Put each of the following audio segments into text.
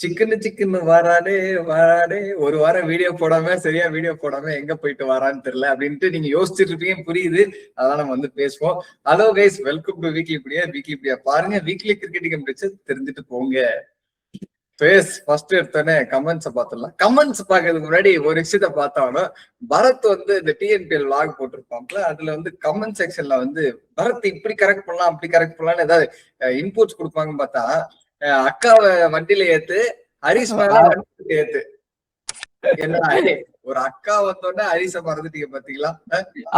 சிக்கன்னு வரானே வரானே ஒரு வாரம் வீடியோ போடாம சரியா வீடியோ போடாம எங்க போயிட்டு வரான்னு தெரியல அப்படின்ட்டு நீங்க யோசிச்சுட்டு இருப்பீங்க, புரியுது. அதான் நம்ம வந்து பேசுவோம். Hello guys, welcome to weekly இப்படியா பாருங்க. வீக்லி கிரிக்கெட்டிங் தெரிஞ்சுட்டு போங்க. ஃபர்ஸ்ட் எடுத்தோடனே கமெண்ட்ஸ் பாத்துடலாம். கமெண்ட்ஸ் பாக்குறதுக்கு முன்னாடி ஒரு விஷயத்த பார்த்தாலும், பரத் வந்து இந்த டிஎன்பிஎல் வ்ளாக் போட்டிருப்பாங்கல்ல, அதுல வந்து கமெண்ட் செக்ஷன்ல வந்து பரத் இப்படி கரெக்ட் பண்ணலாம் அப்படி கரெக்ட் பண்ணலாம்னு ஏதாவது இன்புட்ஸ் கொடுப்பாங்கன்னு பார்த்தா, அக்காவை வண்டியில ஏத்து, ஹரிஷ் மேல வண்டியில ஏத்து. என்ன ஒரு அக்கா வந்தோடனே ஹரிஷ மறந்துட்டீங்க பாத்தீங்களா?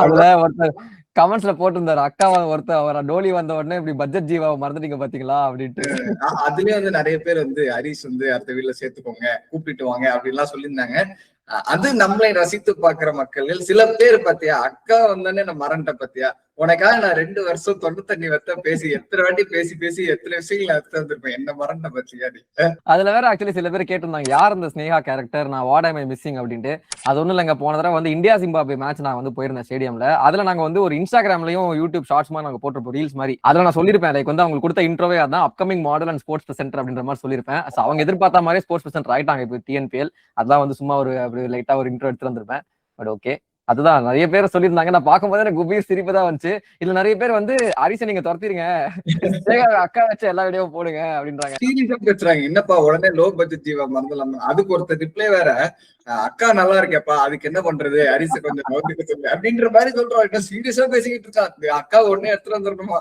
அதுல ஒருத்தர் கமெண்ட்ஸ்ல போட்டிருந்தாரு, அக்காவை ஒருத்தர் அவர் டோலி வந்த உடனே இப்படி பட்ஜெட் ஜீவாவை மறந்துட்டீங்க பாத்தீங்களா அப்படின்ட்டு. அதுலயே வந்து நிறைய பேர் வந்து ஹரிஷ் வந்து அடுத்த வீட்டுல சேர்த்துக்கோங்க, கூப்பிட்டு வாங்க அப்படின்லாம் சொல்லியிருந்தாங்க. அது நம்மளை ரசித்து பாக்குற மக்கள் சில பேர் பாத்தியா, அக்கா வந்தோடனே நான் மறந்துட்ட பாத்தியா, உனக்காக நான் 2 வருஷம் தொண்டு தண்ணி வெத்த பேசி எத்தனை வாட்டி பேசி எத்தனை விஷயங்கள் எடுத்து வந்திருப்பேன், என்ன மறந்த பத்தியா நீ. அதுல வேற ஆக்சுவலி சில பேர் கேட்டிருந்தாங்க, யார் இந்த ஸ்னேகா கேரக்டர், நான் வாட் ஐ மிஸ்ஸிங் அப்படின்ட்டு. அது ஒண்ணும் இல்லைங்க, போன தடவை வந்து இந்தியா ஜிம்பாப்வே மேட்ச் நான் வந்து போயிருந்தேன் ஸ்டேடியம்ல. அதுல நாங்க வந்து ஒரு இன்ஸ்டாகிராம்லயும் யூடியூப் ஷார்ட்ஸ் மாதிரி நாங்க போட்டிருப்போம், ரீல்ஸ் மாதிரி. அதுல நான் சொல்லிருப்பேன், லைக் வந்து அவங்களுக்கு கொடுத்த இன்ட்ரோவே அதான், upcoming model and sports presenter அப்படின்ற மாதிரி சொல்லிருப்பேன். அவங்க எதிர்பார்த்த மாதிரி ஸ்போர்ட்ஸ் பிரசன்டர் ஆயிட்டாங்க இப்போ டிஎன்பிஎல். அதான் வந்து சும்மா ஒரு லைட்டா ஒரு இன்ட்ரோ எடுத்து வந்திருப்பேன். பட் ஓகே, அதுதான் நிறைய பேர் சொல்லியிருந்தாங்க. நான் பார்க்கும்போது எனக்கு குபீர் சிரிப்பு தான் வந்துச்சு. இதுல நிறைய பேர் வந்து ஹரிஷை நீங்க துரத்திருங்க, அக்கா வச்சு எல்லா வீடியோ போடுங்க அப்படின்றாங்க. சீரியஸா பேசுறாங்க. என்னப்பா உடனே லோ பட்ஜெட் ஜீவா மறந்துடலாம். அதுக்கு ஒருத்தர் ரிப்ளை வேற, அக்கா நல்லா இருக்கேப்பா, அதுக்கு என்ன பண்றது, ஹரிஷ கொஞ்சம் நோக்கிட்டு சொல்லு அப்படின்ற மாதிரி சொல்றோம். சீரியஸா பேசிக்கிட்டு இருக்கான். அக்கா உடனே எடுத்துட்டு வந்துடணுமா?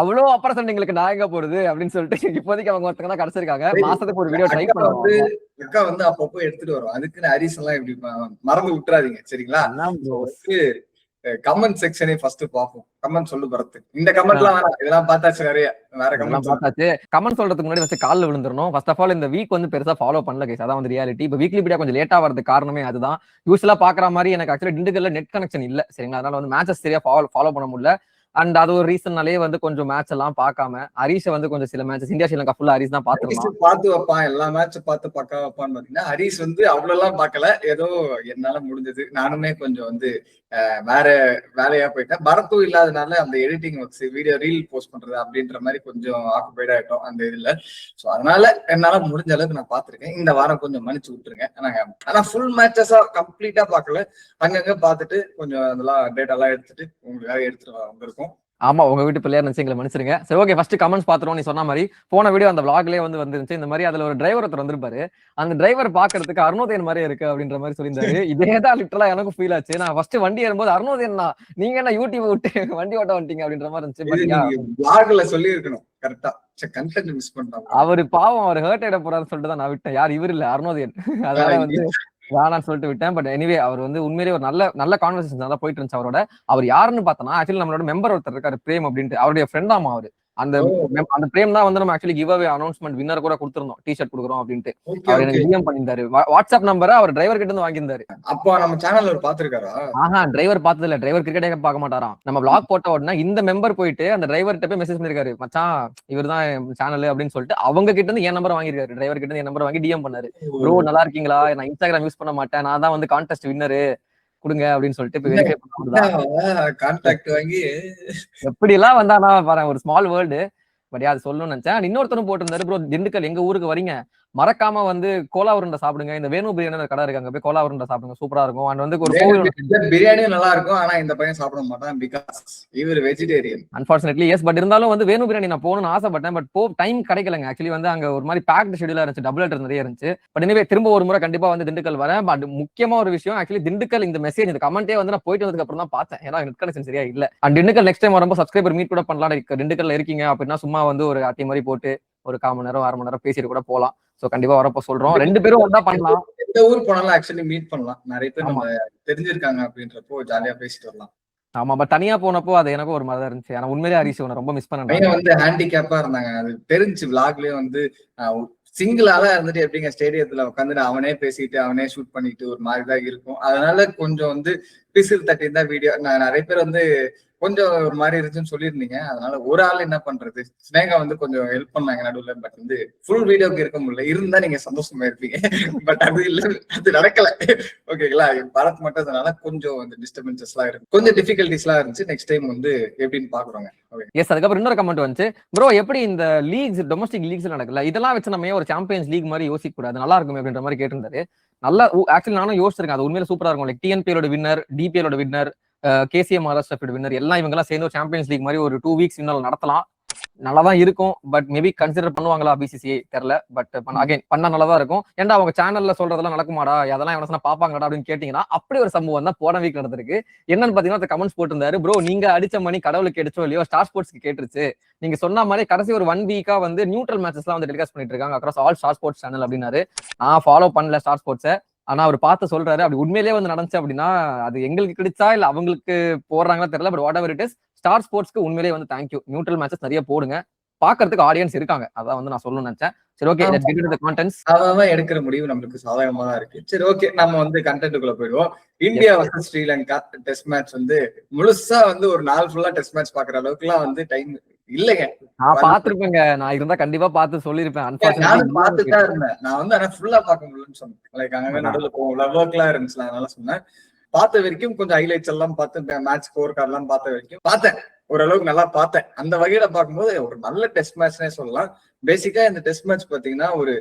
அவ்வளவு அப்புறம் எங்களுக்கு நான் எங்க போறது அப்படின்னு சொல்லிட்டு இப்போதைக்கு அவங்க ஒருத்தங்க தான் கிடைச்சிருக்காங்க. மாசத்துக்கு ஒரு வீடியோ ட்ரை பண்ணுவாங்க. அக்கா வந்து அப்பப்போ எடுத்துட்டு வரும். அதுக்குன்னு ஹரிஷ் எல்லாம் இப்படி மறந்து விட்டுறாதீங்க, சரிங்களா? கமெண்ட் செக்ஷனே ஃபர்ஸ்ட் பாப்போம். கமெண்ட் சொல்லு பரத். இந்த கமெண்ட்லாம் வேற, இதெல்லாம் பார்த்தாச்சு, நிறைய வேற கமெண்ட் பார்த்தாச்சு. கமெண்ட் சொல்றதுக்கு முன்னாடி ஃபர்ஸ்ட் கால்ல விழுந்துறணும். ஃபர்ஸ்ட் ஆஃப் ஆல் இந்த வீக் வந்து பெருசா ஃபாலோ பண்ணல கைஸ், அதான் வந்து ரியாலிட்டி. இப்போ வீக்லி வீடியோ கொஞ்சம் லேட்டா வரதுக்கு காரணமே அதுதான். யூஸ்வலா பாக்குற மாதிரி எனக்கு ஆக்சுவலி திண்டுக்கல்ல நெட் கனெக்ஷன் இல்ல, சரிங்களா? அதனால வந்து மேட்சஸ் சரியா ஃபாலோ பண்ண முடியல. அண்ட் அது ஒரு ரீசன்னாலே வந்து கொஞ்சம் மேட்ச் எல்லாம் பார்க்காம ஹரிஷ வந்து கொஞ்சம் சில மேட்சஸ் இந்தியா ஸ்ரீலங்கா ஃபுல்லா ஹரிஷ் தான் பார்த்து வைப்பான், எல்லா மேட்ச் பார்த்து பக்கா வைப்பான்னு பாத்தீங்கன்னா, ஹரிஷ் வந்து அவ்வளவு எல்லாம் பார்க்கல. ஏதோ என்னால முடிஞ்சது, நானுமே கொஞ்சம் வந்து வேற வேலையா போயிட்டேன். பரத்தும் இல்லாதனால அந்த editing works, video reel post பண்றது அப்படின்ற மாதிரி கொஞ்சம் ஆக்குபைட் ஆயிட்டோம் அந்த இதுல. சோ அதனால என்னால முடிஞ்ச அளவுக்கு நான் பாத்திருக்கேன். இந்த வாரம் கொஞ்சம் மன்னிச்சு விட்டுருங்க. ஆனா ஃபுல் மேட்சஸா கம்ப்ளீட்டா பாக்கல, அங்கங்க பாத்துட்டு கொஞ்சம் அதெல்லாம் டேட்டா எல்லாம் எடுத்துட்டு உங்களுக்காக எடுத்துட்டு வந்திருக்கோம். ஆமா, உங்க வீட்டு பிள்ளையா நினைச்சு எங்களை மன்னிச்சிருங்க. சரி, ஓகே, ஃபர்ஸ்ட் கமெண்ட்ஸ் பாத்துறோம். நீ சொன்ன மாதிரி போன வீடியோ அந்த விளாக்லயே வந்துருந்துச்சு. இந்த மாதிரி அதுல ஒரு டிரைவர் ஒருத்தர் வந்திருப்பாரு. அந்த டிரைவர் பாக்குறதுக்கு அருணோதயன் மாதிரி இருக்கு அப்படின்ற மாதிரி சொல்லியிருந்தாரு. இதேதான் லிட்டரலா எனக்கு ஃபீல் ஆச்சு. நான் ஃபர்ஸ்ட் வண்டி ஏறும்போது அருணோதயன் நீங்க என்ன யூடியூப் விட்டு வண்டி ஓட்ட வந்துட்டீங்க அப்படின்ற மாதிரி இருந்துச்சு. சொல்லி இருக்கணும் கரெக்டா. அவரு பாவம், அவர் ஹர்ட் ஆயிட போறாருன்னு சொல்லிட்டு தான் நான் விட்டேன். யார் இவர் இல்ல, அருணோதயன். அதனால வந்து வேணான்னு சொல்லிட்டு விட்டேன். பட் எனிவே அவர் வந்து உண்மையிலேயே ஒரு நல்ல கான்வர்சேஷன் தான் போயிட்டு இருந்துச்சு அவரோட. அவர் யாருன்னு பார்த்தோம்னா ஆக்சுவலி நம்மளோட மெம்பர் ஒருத்தர் இருக்காரு, பிரேம் அப்படின்ட்டு. அவருடைய ஃப்ரெண்ட் ஆமா அவரு. அந்த பிரேம் தான் வந்து நம்ம actually give away announcement winner கூட கொடுத்திருந்தோம், டிஷர்ட் கொடுக்குறோம் அப்படின்ட்டு. அவர் எனக்கு டிஎம் பண்ணியிருந்தாரு. வாட்ஸ்அப் நம்பரை அவர் டிரைவர் கிட்ட இருந்து வாங்கியிருந்தாரு. அப்போ நம்ம சேனல்ல பாத்துருக்காரா? டிரைவர் பார்த்தது இல்ல, டிரைவர் கிரிக்கெட்டே பார்க்க மாட்டாராம். நம்ம விளாக் போட்ட உடனே இந்த மெம்பர் போயிட்டு அந்த டிரைவர்கிட்ட போய் மெசேஜ் பண்ணிருக்காரு, மச்சான் இவர் தான் சேனல் அப்படின்னு சொல்லிட்டு அவங்க கிட்ட இருந்து என் நம்பர் வாங்கிருக்காரு. டிரைவர் கிட்ட இருந்து என் நம்பர் வாங்கி டிஎம் பண்ணாரு. ப்ரோ நல்லா இருக்கீங்களா, நான் இன்ஸ்டாகிராம் யூஸ் பண்ண மாட்டேன், நான் தான் வந்து கான்டெஸ்ட் வின்னரு, கொடுங்க அப்படின்னு சொல்லிட்டு கான்டாக்ட் வாங்கி எப்படி எல்லாம் வந்தானா பாரு, ஒரு ஸ்மால் வேர்ல்டு. பட் அது சொல்லணும்னு நினைச்சேன். இன்னொருத்தரும் போட்டிருந்தாரு, ப்ரோ திண்டுக்கல் எங்க ஊருக்கு வரீங்க, மறக்காம வந்து கோலா உருண்டை சாப்பிடுங்க, இந்த வேணு பிரியாணி கடை இருக்காங்க, போய் கோலா உருண்டை சாப்பிடுங்க, சூப்பரா இருக்கும். அண்ட் வந்து ஒரு பிரியாணியும் நல்லா இருக்கும். ஆனா இந்த பையன் சாப்பிட மாட்டான், பிகாஸ் இவர் வெஜிடேரியன். Unfortunately S. பட் இருந்தாலும் வந்து வேணு பிரியாணி நான் போகணும்னு ஆசைப்பட்டேன். But time கிடைக்கலங்க. ஆக்சுவலி வந்து அங்க ஒரு மாதிரி பேக்டு ஷெடியூலா இருந்துச்சு, டபுள் லெட்டர் நிறைய இருந்துச்சு. பட் எனவே திரும்ப ஒரு முறை கண்டிப்பா வந்து திண்டுக்கல் வரேன். பட் முக்கியமா ஒரு விஷயம், ஆக்சுவலி திண்டுக்கல் இந்த மெசேஜ் இந்த கமெண்டே வந்து நான் போயிட்டு வந்ததுக்கு அப்புறம் தான் பார்த்தேன். ஏன்னா நெட் கனெக்ஷன் சரியா இல்ல. அண்ட் திண்டுக்கல் நெக்ஸ்ட் டைம் வரும்போது சப்ஸ்கிரைபர் மீட் கூட பண்ணலாம். திண்டுக்கல்ல இருக்கீங்க அப்படின்னா சும்மா வந்து ஒரு அட்டி மாதிரி போட்டு ஒரு 1/4 மணி நேரம் 1/2 மணி நேரம் பேசிட்டு கூட போலாம். சோ கண்டிப்பா வரப்போ சொல்றோம். 2 பேரும் ஒண்ணா பண்ணலாம். எந்த ஊர் போனாலும் ஆக்சுவலி மீட் பண்ணலாம். நிறைய பேர் நம்ம தெரிஞ்சிருக்காங்க அப்படின்றப்போ ஜாலியா பேசிட்டு வரலாம். ஆமா, பட் தனியா போனப்போ அது எனக்கு ஒரு மாதிரி இருந்துச்சு. ஆனா உண்மையிலே ஹரிஷ் ரொம்ப மிஸ் பண்ணேன். வந்து ஹேண்டிகேப்பா இருந்தாங்க, அது தெரிஞ்சு விளாக்லயே வந்து சிங்கிள் ஆளா இருந்துட்டு எப்படிங்க ஸ்டேடியத்துல உட்காந்துட்டு அவனே பேசிட்டு அவனே ஷூட் பண்ணிட்டு ஒரு மாதிரிதான் இருக்கும். அதனால கொஞ்சம் வந்து பிசில் தட்டி தான் வீடியோ. நான் நிறைய பேர் வந்து கொஞ்சம் ஒரு மாதிரி இருந்துச்சுன்னு சொல்லியிருந்தீங்க. அதனால ஒரு ஆள் என்ன பண்றது, ஸ்னேகா வந்து கொஞ்சம் ஹெல்ப் பண்ணாங்க நடுவில். பட் வந்து ஃபுல் வீடியோக்கு இருக்க முடியல. இருந்தா நீங்க சந்தோஷமா இருப்பீங்க. பட் அது இல்ல, அது நடக்கல. ஓகேங்களா? பரத் மட்டும் அதனால கொஞ்சம் இந்த டிஸ்டர்பன்சஸ் எல்லாம் இருக்கு, கொஞ்சம் டிஃபிகல்டிஸ் எல்லாம் இருந்துச்சு. நெக்ஸ்ட் டைம் வந்து எப்படின்னு பாக்குறோங்க. எஸ், அதுக்கப்புறம் இன்னொரு கமெண்ட் வந்துச்சு, ப்ரோ எப்படி இந்த லீக்ஸ், டொமஸ்டிக் லீக்ஸ் நடக்கல, இதெல்லாம் வச்சு நம்ம ஒரு சாம்பியன்ஸ் லீக் மாதிரி யோசிக்க கூடாது, நல்லா இருக்கும் அப்படின்ற மாதிரி கேட்டிருந்தாரு. நல்லா ஆக்சுவலி நானும் யோசிச்சிருக்கேன், அது உண்மையில சூப்பரா இருக்கும். லைக் டிஎன்பிஎலோட வின்னர், டிபிஎலோட வின்னர், கேசிஎம் மகாராஷ்டிரா வின்னர் எல்லாம் இவங்க எல்லாம் சேர்ந்து ஒரு சாம்பியன்ஸ் லீக் மாதிரி ஒரு 2 வீக்ஸ் இன்னும் நடத்தலாம். நல்லாதான் இருக்கும். பட் மேபி கன்சிடர் பண்ணுவாங்களா பிசிசிஐ தெரியல. பட் அகைன் பண்ணா நல்லாதான் இருக்கும். ஏன்டா அவங்க சேனல்ல சொல்றதெல்லாம் நடக்குமாடா, அதெல்லாம் எவனா பாப்பாங்கடா அப்படின்னு கேட்டீங்கன்னா அப்படி ஒரு சம்பவம் தான் போன வீக் நடந்திருக்கு. என்னன்னு பாத்தீங்கன்னா கமெண்ட்ஸ் போட்டிருந்தாரு, ப்ரோ நீங்க அடிச்ச மணி கடவுளுக்கு அடிச்சோ இல்லையோ ஸ்டார் ஸ்போர்ட்ஸ்க்கு கேட்டுருச்சு. நீங்க சொன்ன மாதிரி கடைசி ஒரு 1 வீக்கா வந்து நியூட்ரல் மேட்சஸ் எல்லாம் வந்து டெலிகாஸ்ட் பண்ணிட்டு இருக்காங்க across all star sports channel அப்படின்னாரு. நான் ஃபாலோ பண்ணல ஸ்டார் ஸ்போர்ட்ஸை, ஆனா அவர் பார்த்து சொல்றாரு. அப்படி உண்மையிலேயே வந்து நடந்துச்சு அப்படின்னா அது எங்களுக்கு கிடைச்சா இல்ல அவங்களுக்கு போடுறாங்களா தெரியல. But whatever it is, star ஸ்போர்ட்ஸ்க்கு உண்மையிலேயே வந்து தேங்க்யூ. நியூட்ரல் மேட்சஸ் நிறைய போடுங்க, பாக்குறதுக்கு ஆடியன்ஸ் இருக்காங்க. அதான் வந்து நான் சொல்லணும்னு நினைச்சேன். சரி, okay, let's get into the contents. அவன் எடுக்கிற முடிவு நம்மளுக்கு சாதகமா தான் இருக்கு. சரி, ஓகே, நம்ம வந்து கண்டென்ட்டுக்குள்ள போயிடுவோம். India versus Sri Lanka test match வந்து முழுசா வந்து ஒரு நாள் ஃபுல்லா டெஸ்ட் மேட்ச் பாக்குற அளவுக்கு எல்லாம் வந்து டைம் இல்லைங்க. நான் பாத்துருப்பேங்க, நான் இருந்தா கண்டிப்பா பார்த்து சொல்லிருப்பேன். நானும் பார்த்துட்டா இருந்தேன். நான் வந்து ஆனா ஃபுல்லா பார்க்க முடியலன்னு சொன்னேன். லைக் அங்க நடுவில் ஒர்க் எல்லாம் இருந்துச்சு, அதனால சொன்னேன். பார்த்த வரைக்கும் கொஞ்சம் ஹைலைட்ஸ் எல்லாம் பார்த்து, மேட்ச் ஸ்கோர் கார்டு எல்லாம் பார்த்த வரைக்கும் பார்த்தேன், ஓரளவுக்கு நல்லா பார்த்தேன். அந்த வகையில பார்க்கும்போது ஒரு நல்ல டெஸ்ட் மேட்ச்னே சொல்லலாம். பேசிக்கா இந்த டெஸ்ட் மேட்ச் பாத்தீங்கன்னா ஒரு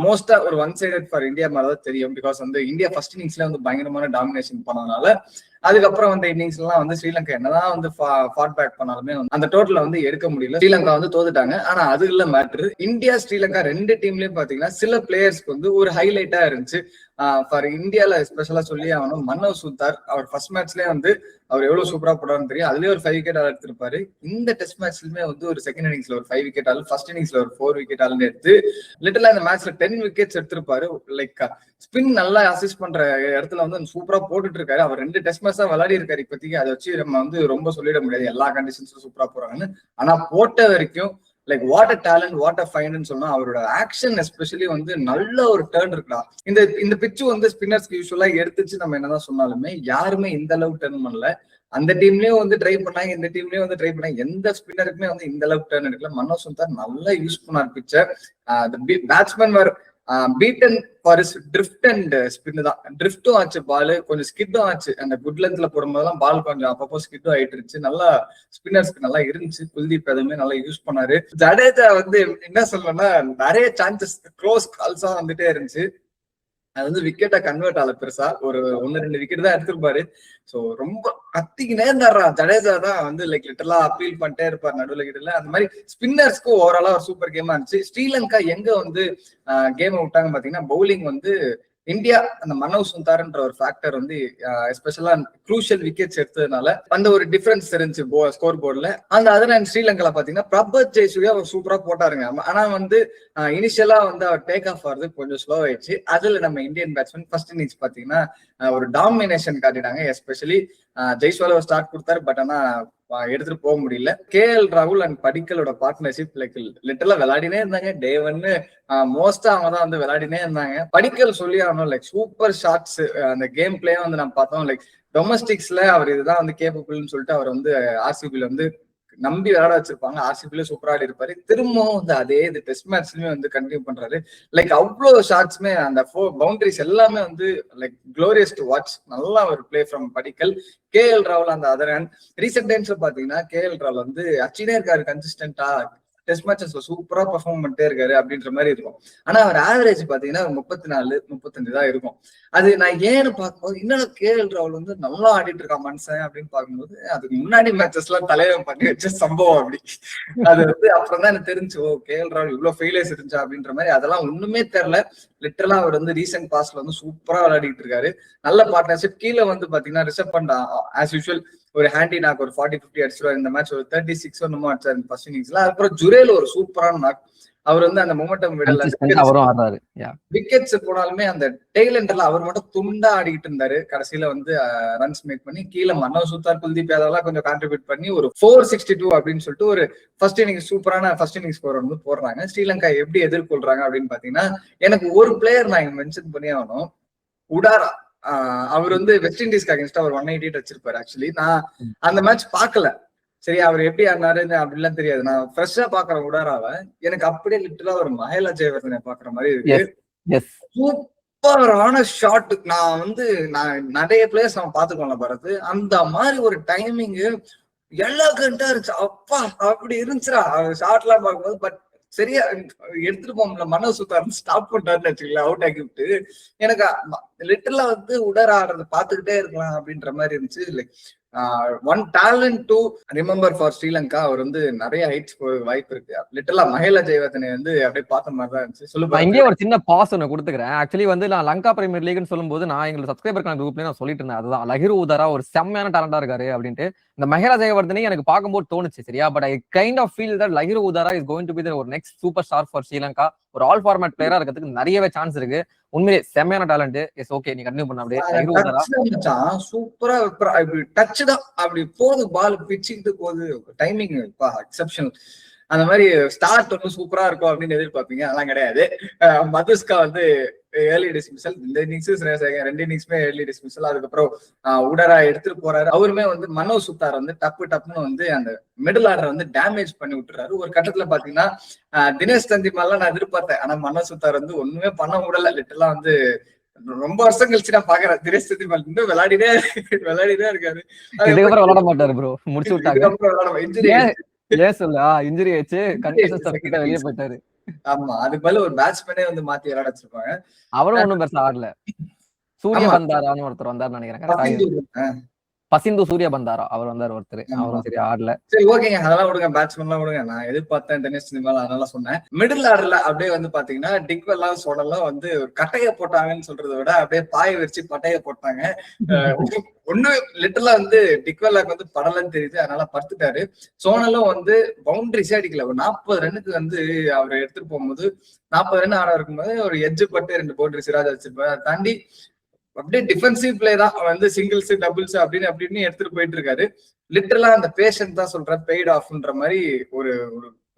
மோஸ்டா ஒரு ஒன் சைடட் ஃபார் இந்தியா மாதிரிதான் தெரியும். பிகாஸ் வந்து இந்தியா ஃபர்ஸ்ட் இன்னிங்ஸ்ல வந்து பயங்கரமான டாமினேஷன் பண்ணதுனால, அதுக்கப்புறம் வந்து இன்னிங்ஸ் எல்லாம் வந்து ஸ்ரீலங்கா என்னதான் வந்து ஃபாட் பேக் பண்ணாலுமே அந்த டோட்டல வந்து எடுக்க முடியல. ஸ்ரீலங்கா வந்து தோத்துட்டாங்க. ஆனா அது இல்ல மேட்ரு. இந்தியா ஸ்ரீலங்கா ரெண்டு டீம்லயும் பாத்தீங்கன்னா சில பிளேயர்ஸ்க்கு வந்து ஒரு ஹைலைட்டா இருந்துச்சு. ஃபார் இந்தியால ஸ்பெஷலா சொல்லி அவனும் மன்னவ் சுத்தார், அவர் ஃபர்ஸ்ட் மேட்ச்லயே வந்து அவர் எவ்வளவு சூப்பரா போடாருன்னு தெரியும். அதுலயே ஒரு 5 விக்கெட் எடுத்திருப்பாரு. இந்த டெஸ்ட் மேட்ச்லயுமே வந்து ஒரு செகண்ட் இன்னிங்ஸ்ல ஒரு 5 விக்கெட் ஆள், ஃபர்ஸ்ட் இன்னிங்ஸ்ல ஒரு 4 விக்கெட் ஆள்னு எடுத்து லிட்டலா இந்த மேட்ச்ல 10 விக்கெட்ஸ் எடுத்திருப்பாரு. லைக் ஸ்பின் நல்லா அசிஸ்ட் பண்ற இடத்துல வந்து சூப்பரா போட்டுட்டு இருக்காரு. அவர் 2 டெஸ்ட் மேட்ச் தான் விளையாடி இருக்காரு இப்போதைக்கு. அதை வச்சு நம்ம வந்து ரொம்ப சொல்லிட முடியாது எல்லா கண்டிஷன்ஸும் சூப்பரா போறாங்கன்னு. ஆனா போட்ட வரைக்கும் like what a talent, what a ஃபைன்னு சொன்னா அவரோட ஆக்ஷன் எஸ்பெஷலி வந்து நல்ல ஒரு டேர்ன் இருக்குடா. இந்த பிச்சு வந்து ஸ்பின்னர்ஸ்க்கு யூஸ்வலா எடுத்துச்சு நம்ம என்னதான் சொன்னாலுமே யாருமே இந்த அளவுக்கு டேர்ன் பண்ணல. அந்த டீம்லயும் வந்து ட்ரை பண்ணாங்க, இந்த டீம்லயும் வந்து ட்ரை பண்ணாங்க. எந்த ஸ்பின்னருக்குமே வந்து இந்த அளவுக்கு டேர்ன் எடுக்கல. மன்னவ் சுந்தார் நல்லா யூஸ் பண்ணார் பிச்சர். Batsman were beaten for is drift and spin தான். ட்ரிஃப்டும் ஆச்சு, பால் கொஞ்சம் ஸ்கிட்டும் ஆச்சு. அந்த குட் லென்த்ல போடும்போதெல்லாம் பால் கொஞ்சம் அப்பப்போ ஸ்கிட்டும் ஆயிட்டு இருந்துச்சு. நல்லா ஸ்பின்னர்ஸ்க்கு நல்லா இருந்துச்சு. குல்தீப் எதுவுமே நல்லா யூஸ் பண்ணாரு. ஜடேஜா வந்து என்ன சொல்லணும்னா நிறைய சான்சஸ் க்ளோஸ் கால்ஸா வந்துட்டே இருந்துச்சு. அது வந்து விக்கெட்டா கன்வெர்ட் ஆகல பெருசா. ஒரு 1-2 விக்கெட் தான் எடுத்திருப்பாரு. சோ ரொம்ப கத்திக்கினே இருந்தாரா ஜடேஜா தான் வந்து லைக் லிட்டரலா அப்பீல் பண்ணிட்டே இருப்பார் நடுவில் கிட்ட. அந்த மாதிரி ஸ்பின்னர்ஸ்க்கு ஓவராலா ஒரு சூப்பர் கேமா இருந்துச்சு. ஸ்ரீலங்கா எங்க வந்து கேம் விட்டாங்க பாத்தீங்கன்னா பவுலிங் வந்து இந்தியா அந்த மன்னவ் சுந்தார்ன்ற ஒரு ஃபேக்டர் வந்து எஸ்பெஷலா க்ரூஷியல் விக்கெட்ஸ் எடுத்ததுனால அந்த ஒரு டிஃபரன்ஸ் தெரிஞ்சு ஸ்கோர் போர்ட்ல. அந்த அதர் ஸ்ரீலங்கால பாத்தீங்கன்னா பிரபத் ஜெயசூர்யா அவர் சூப்பரா போட்டாருங்க. ஆனா வந்து இனிஷியலா வந்து அவர் டேக் ஆஃப் ஆகுறது கொஞ்சம் ஸ்லோ ஆயிடுச்சு. அதுல நம்ம இந்தியன் பேட்ஸ்மேன் ஃபர்ஸ்ட் இன்னிங்ஸ் பாத்தீங்கன்னா ஒரு டாமினேஷன் காட்டிட்டாங்க. எஸ்பெஷலி ஜெய்ஸ்வால் ஸ்டார்ட் கொடுத்தாரு. பட் ஆனா எடுத்துட்டு போக முடியல. KL ராகுல் அண்ட் படிக்கலோட பார்ட்னர்ஷிப் லைக் லிட்டரலா விளையாடினே இருந்தாங்க. டே 1 மோஸ்டா அவங்க தான் வந்து விளையாடினே இருந்தாங்க. படிக்கல் சொல்லி ஆகணும், லைக் சூப்பர் ஷாட்ஸ். அந்த கேம் பிளே வந்து நம்ம பார்த்தோம். லைக் டொமஸ்டிக்ஸ்ல அவர் இதுதான் வந்து கேப்பபிள்னு சொல்லிட்டு அவர் வந்து RCBல வந்து நம்பி விளையாட வச்சிருப்பாங்க. RCBல சூப்பரா ஆடி இருப்பாரு. திரும்பவும் வந்து அதே இது டெஸ்ட் மேட்ச்லயுமே வந்து கண்டினியூ பண்றாரு. லைக் அவ்வளவு ஷாட்ஸ்மே அந்த பவுண்டரிஸ் எல்லாமே வந்து லைக் க்ளோரியஸ் டு வாட்ச். நல்லா ஒரு பிளே ஃப்ரம் படிக்கல். KL ராகுல் அந்த அதர் ஹேண்ட் ரீசெண்ட் டைம்ஸ்ல பாத்தீங்கன்னா KL ராகுல் வந்து அச்சினே இருக்காரு கன்சிஸ்டன்டா. டெஸ்ட் மேட்சஸ்ல சூப்பரா பெர்ஃபார்ம் பண்ணிட்டே இருக்காரு அப்படின்ற மாதிரி இருக்கும். ஆனா அவர் ஆவரேஜ் பாத்தீங்கன்னா 34-35 தான் இருக்கும். அது நான் ஏன்னு பார்க்கும்போது இன்னொரு KL ராகுல் வந்து நல்லா ஆடிட்டு இருக்கான் மனுஷன் அப்படின்னு பார்க்கும்போது அதுக்கு முன்னாடி மேட்சஸ் எல்லாம் தலைவன் பண்ணி வச்ச சம்பவம் அப்படி. அது வந்து அப்புறம் தான் எனக்கு தெரிஞ்சு KL ராகுல் இவ்வளவு ஃபெயிலியர்ஸ் இருந்துச்சா அப்படின்ற மாதிரி. அதெல்லாம் ஒண்ணுமே தெரியல. லிட்டரலா அவர் வந்து ரீசெண்ட் பாஸ்ட்ல வந்து சூப்பரா விளையாடிட்டு இருக்காரு. நல்ல பார்ட்னர்ஷிப். கீழே வந்து பாத்தீங்கன்னா ரிஷப் பண்ட் ஆஸ் யூஷுவல் ஒரு ஹேண்டி நாக் ஒரு 40-50 அடிச்சிருவாரு. இந்த மேட்ச் ஒரு 36 என்னமோ அடிச்சாரு ஃபர்ஸ்ட் இன்னிங்ஸ்ல. அதுக்கப்புறம் ஜுரேல் ஒரு சூப்பரான நாக். அவர் வந்து அந்த மொமெண்டம் விடல. விக்கெட்ஸ் போனாலுமே அந்த டெய்ல் எண்டர்ல அவர் மட்டும் துண்டா ஆடிக்கிட்டு இருந்தாரு. கடைசியில வந்து ரன்ஸ் மேக் பண்ணி கீழே மன்னவ் சுத்தார், குல்தீப் யாதவ் கொஞ்சம் கான்ட்ரிபியூட் பண்ணி ஒரு 462 அப்படின்னு சொல்லிட்டு ஒரு ஃபர்ஸ்ட் இன்னிங்ஸ் சூப்பரான ஃபர்ஸ்ட் இன்னிங்ஸ் ஸ்கோர் வந்து போடுறாங்க. ஸ்ரீலங்கா எப்படி எதிர்கொள்றாங்க அப்படின்னு பாத்தீங்கன்னா எனக்கு ஒரு பிளேயர் நான் மென்ஷன் பண்ணி ஆகணும். உடாரா. அவர் வந்து வெஸ்ட் இண்டீஸ்க்கு அகேன்ஸ்டா ஒரு 188 வச்சிருப்பாரு. ஆக்சுவலி நான் அந்த மேட்ச் பார்க்கல. சரி அவர் எப்படி ஆனாருன்னு அப்படிலாம் தெரியாது. நான் ஃப்ரெஷ்ஷா பாக்குறேன் உடாராவ. எனக்கு அப்படியே லிட்டரலா ஒரு மஹேலா ஜெயவர்தனை பாக்குற மாதிரி இருக்கு. சூப்பரான ஷாட். நான் நிறைய பிளேயர்ஸ் நம்ம பாத்துக்கோங்க பாரத். அந்த மாதிரி ஒரு டைமிங் எலகண்டா இருந்துச்சு. அப்பா அப்படி இருந்துச்சுடா ஷார்ட் எல்லாம் பார்க்கும்போது. பட் சரியா எடுத்துட்டு போக மனோ சுத்தார் ஸ்டாப் பண்றாருன்னு வச்சுக்கல, அவுட் ஆக்கி விட்டு. எனக்கு லிட்டரலா வந்து உடர் ஆடுறது பாத்துக்கிட்டே இருக்கலாம் அப்படின்ற மாதிரி இருந்துச்சு. Like one talent to remember for Sri Lanka. அவர் வந்து நிறைய ஹைட்ஸ் வாய்ப்பு இருக்கு. லிட்டரலா மஹேலா ஜெயவர்தனை வந்து அப்படியே பார்த்த மாதிரி தான் இருந்துச்சு. சொல்லுங்க. இங்கே ஒரு சின்ன பாஸ் ஒன்று கொடுத்துக்கிறேன். ஆக்சுவலி வந்து நான் லங்கா பிரீமியர் லீக்னு சொல்லும்போது நான் எங்களோட சப்ஸ்கிரைபர் குரூப்ல நான் சொல்லிட்டு இருந்தேன். அதுதான் லஹிரு உதாரா ஒரு செம்மையான டேலண்டா இருக்காரு அப்படின்ட்டு. இந்த மஹேலா ஜெயவர்தனை எனக்கு பார்க்கும்போது தோணுச்சு. சரியா, but I kind of feel that Lahiru Udara is going to be ஒரு next superstar for Sri Lanka. ஒரு ஆல் ஃபார்மேட் பிளேயரா இருக்கிறதுக்கு நிறையவே சான்ஸ் இருக்கு. உண்மையிலே செம்மையான டேலண்ட். எஸ் ஓகே, நீ கண்டினியூ பண்ண. அப்படியே லஹிரு உதாரா சூப்பரா டச் தான். அப்படி போகுது பால் பிச்சுக்கிட்டு போகுது. Timing exceptional. அந்த மாதிரி ஸ்டார்ட் வந்து சூப்பரா இருக்கும் அப்படின்னு எதிர்பார்ப்பீங்க. அதெல்லாம் கிடையாது. மதுஸ்கா வந்து ஏர்லி டிஸ்மிசல். இந்த இன்னிங்ஸ் 2 இன்னிங்ஸ்மே ஏர்லி டிஸ்மிசல். அதுக்கப்புறம் உடரா எடுத்துட்டு போறாரு. அவருமே வந்து மனோ சுத்தார் வந்து டப்புன்னு வந்து அந்த மிடில் ஆர்டர் வந்து டேமேஜ் பண்ணி விட்டுறாரு. ஒரு கட்டத்துல பாத்தீங்கன்னா தினேஷ் சந்திமாலாம் நான் எதிர்பார்த்தேன். ஆனா மனோ சுத்தார் வந்து ஒண்ணுமே பண்ண முடியல. லிட்டரலா வந்து ரொம்ப வருஷம் கழிச்சு நான் பாக்குறேன் தினேஷ் சந்திமால் இன்னும் விளையாடினே இருக்காரு. இதுக்கப்புறம் விளையாட மாட்டாரு ப்ரோ, முடிச்சு விட்டாங்க. இன்ஜுரி ஆச்சு, வெளியே போயிட்டாரு. ஆமா, அதுக்கு பதிலா ஒரு பேட்ஸ்மேனே வந்து மாத்தி விளையாட வச்சிருப்பாங்க. அவரும் ஒண்ணும் பெருசா ஆடல. சூரிய பந்தாரான்னு ஒருத்தர் வந்தாரு நினைக்கிறேன். பசிந்து சூரிய பந்தாரா அவர் வந்தார் ஒருத்தர். அவரும் சரி ஆடல. சரி ஓகேங்க, அதெல்லாம் விடுங்க, பேட்ஸ்மேன்லாம் விடுங்க. நான் எதிர்பார்த்தேன் டென்னிஸ் சினிமால, அதனால சொன்னேன். மிடில் ஆர்டர்ல அப்படியே வந்து பாத்தீங்கன்னா டிக்வெல்லாம் சோடெல்லாம் வந்து கட்டைய போட்டாங்கன்னு சொல்றதை விட அப்படியே பாய வச்சு பட்டைய போட்டாங்க. ஒண்ணு லிட்டரலா வந்து டிக்வெல்லாக்கு வந்து படலன்னு தெரியுது, அதனால படுத்துட்டாரு. சோனலும் வந்து பவுண்டரிஸே அடிக்கல. ஒரு 40 ரன்னுக்கு வந்து அவர் எடுத்துட்டு போகும்போது 40 ரன் ஆட இருக்கும்போது ஒரு எட்ஜ் பட்டு 2 பவுண்டரி சிராஜ் வச்சிருப்பாரு. அதை தாண்டி அப்படியே டிஃபென்சிவ் பிளே தான் வந்து சிங்கிள்ஸ் டபுள்ஸ் அப்படின்னு எடுத்துட்டு போயிட்டு இருக்காரு. லிட்டரலா அந்த பேஷன் தான் சொல்றேன் பெய்ட் ஆஃப்ன்ற மாதிரி ஒரு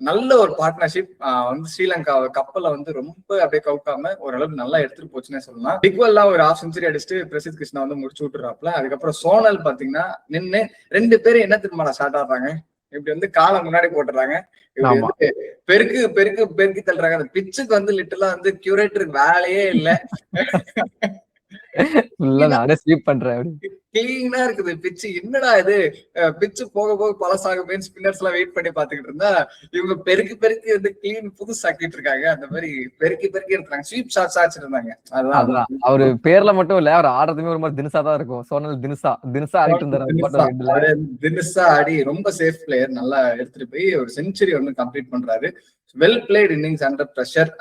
நல்ல ஒரு பார்ட்னர்ஷிப் வந்து ஸ்ரீலங்கா கப்பலை வந்து ரொம்ப அப்படியே கவுக்காம ஓரளவுக்கு நல்லா எடுத்துட்டு போச்சுன்னே சொல்லலாம். டிக்வெல்லாம் ஒரு 1/2 செஞ்சுரி அடிச்சுட்டு பிரசித் கிருஷ்ணா வந்து முடிச்சு விட்டுறாப்ல. அதுக்கப்புறம் சோனல் பாத்தீங்கன்னா நின்று 2 பேரும் என்ன திரும்ப ஸ்டார்ட் ஆடுறாங்க, இப்படி வந்து காலை முன்னாடி போட்டுறாங்க. இப்படி வந்து பெருக்கு தள்ளுறாங்க. அந்த பிச்சுக்கு வந்து லிட்டரலா வந்து கியூரேட்டருக்கு வேலையே இல்லை. கிளீனா இருக்குது பிச்சு. என்னடா இது பிச்சு போக போக பழசாகுமே ஸ்பின்னர்ஸ் எல்லாம் வெயிட் பண்ணி பாத்துக்கிட்டு இருந்தா இவங்க பெருக்கு வந்து கிளீன் புதுசாக்கிட்டு இருக்காங்க. அந்த மாதிரி பெருக்கி எடுத்தாங்க. ஸ்வீப் ஷாட்ஸ் ஆச்சிருந்தாங்க. அதான் அவரு பேர்ல மட்டும் இல்ல, அவர் ஆடுறதுமே ஒரு மாதிரி தினுசா தான் இருக்கும். சோனல் தினுசா ஆடிட்டு இருந்தாரு. தினுசா ஆடி ரொம்ப சேஃப் பிளேயர். நல்லா எடுத்துட்டு போய் ஒரு செஞ்சுரி ஒன்னு கம்ப்ளீட் பண்றாரு. Well plate innings under pressure.